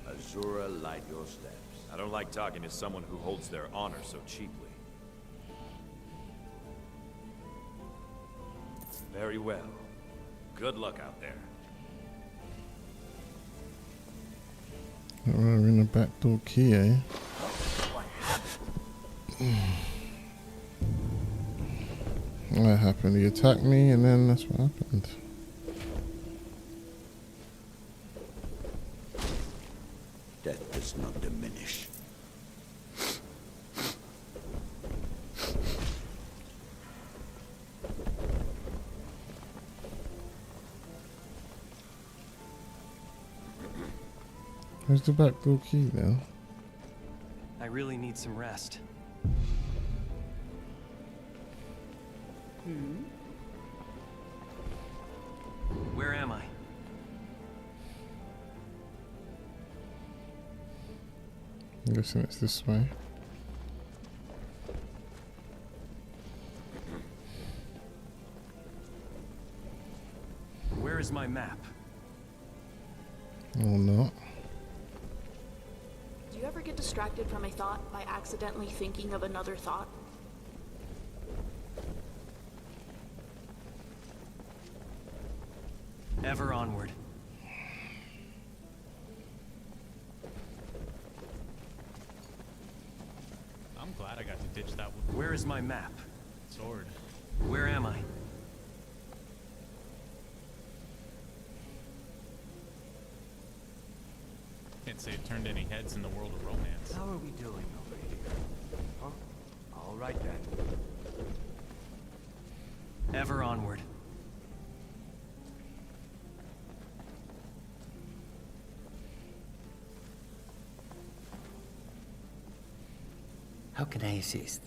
Azura, light your steps. I don't like talking to someone who holds their honor so cheaply. Very well. Good luck out there. We're in the back door key, eh? What happened? He attacked me, and then that's what happened. Death does not diminish. Where's the back door key now? I really need some rest. Where am I? I'm guessing it's this way. Where is my map? Or not. Do you ever get distracted from a thought by accidentally thinking of another thought? Ever onward. I'm glad I got to ditch that Where is my map? sword. Where am I? Can't say it turned any heads in the world of romance. How are we doing over here? Huh? All right then. Ever onward. How can I assist?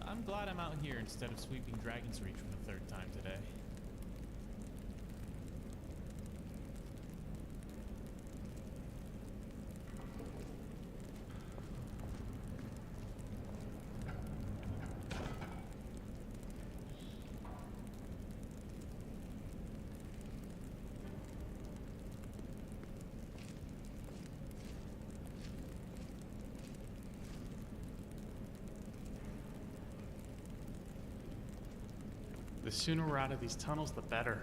I'm glad I'm out here instead of sweeping Dragon's Reach for the third time today. The sooner we're out of these tunnels, the better.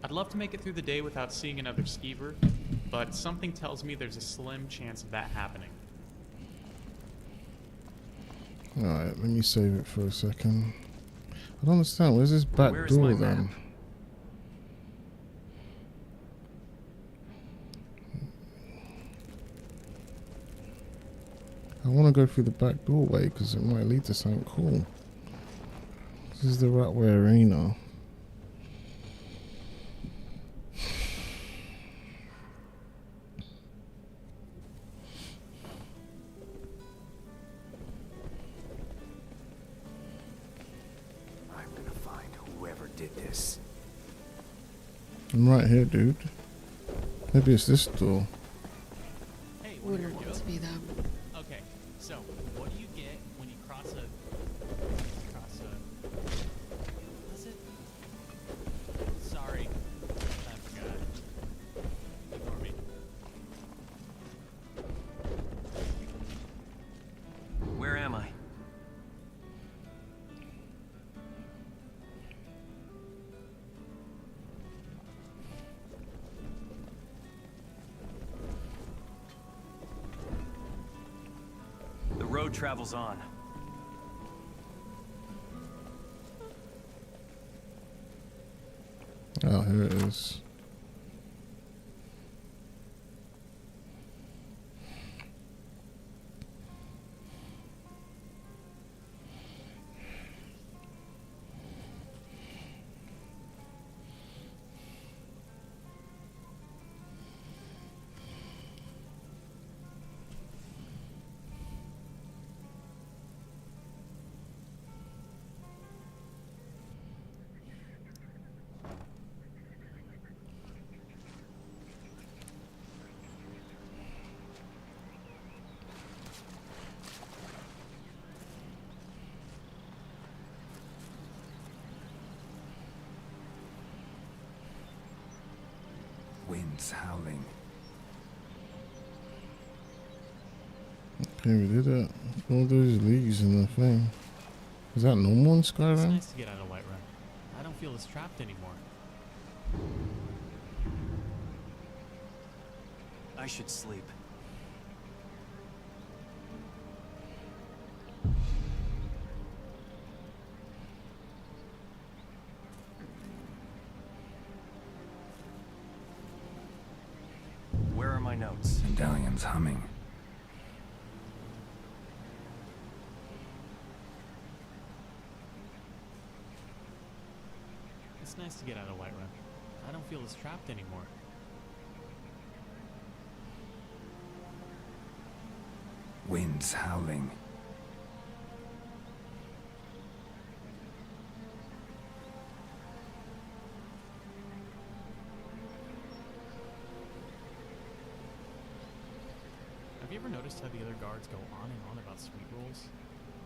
I'd love to make it through the day without seeing another skeever, but something tells me there's a slim chance of that happening. Alright, let me save it for a second. I don't understand. Where's this back door then? I want to go through the back doorway because it might lead to something cool. This is the Ratway Arena. I'm gonna find whoever did this. I'm right here, dude. Maybe it's this door. Hey, wouldn't want to be them. Okay, so what do you get when you cross a... What's it? Sorry. I forgot. Ignore me. Where am I? The road travels on. Oh, here it is. Winds howling. Okay, we did it. All those leagues in the thing. Is that normal in It's Skyrim? nice to get out of Whiterun. I don't feel as trapped anymore. I should sleep. Where are my notes? Medallion's humming. It's nice to get out of Whiterun. I don't feel as trapped anymore. Winds howling. Have you ever noticed how the other guards go on and on about sweet rolls?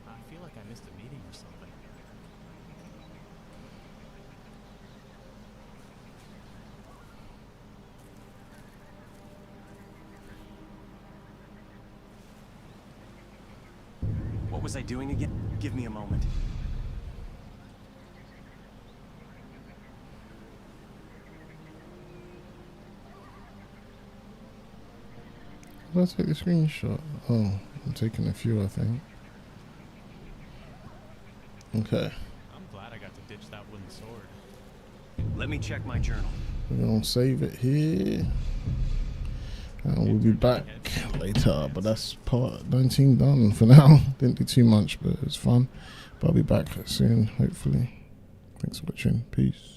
I feel like I missed a meeting or something. What was I doing again? Give me a moment. Let's take the screenshot. Oh, I'm taking a few, I think. Okay. I'm glad I got to ditch that wooden sword. Let me check my journal. We're gonna save it here. And we'll be back later. But that's part 19 done for now. Didn't do too much, but it was fun. But I'll be back soon, hopefully. Thanks for watching. Peace.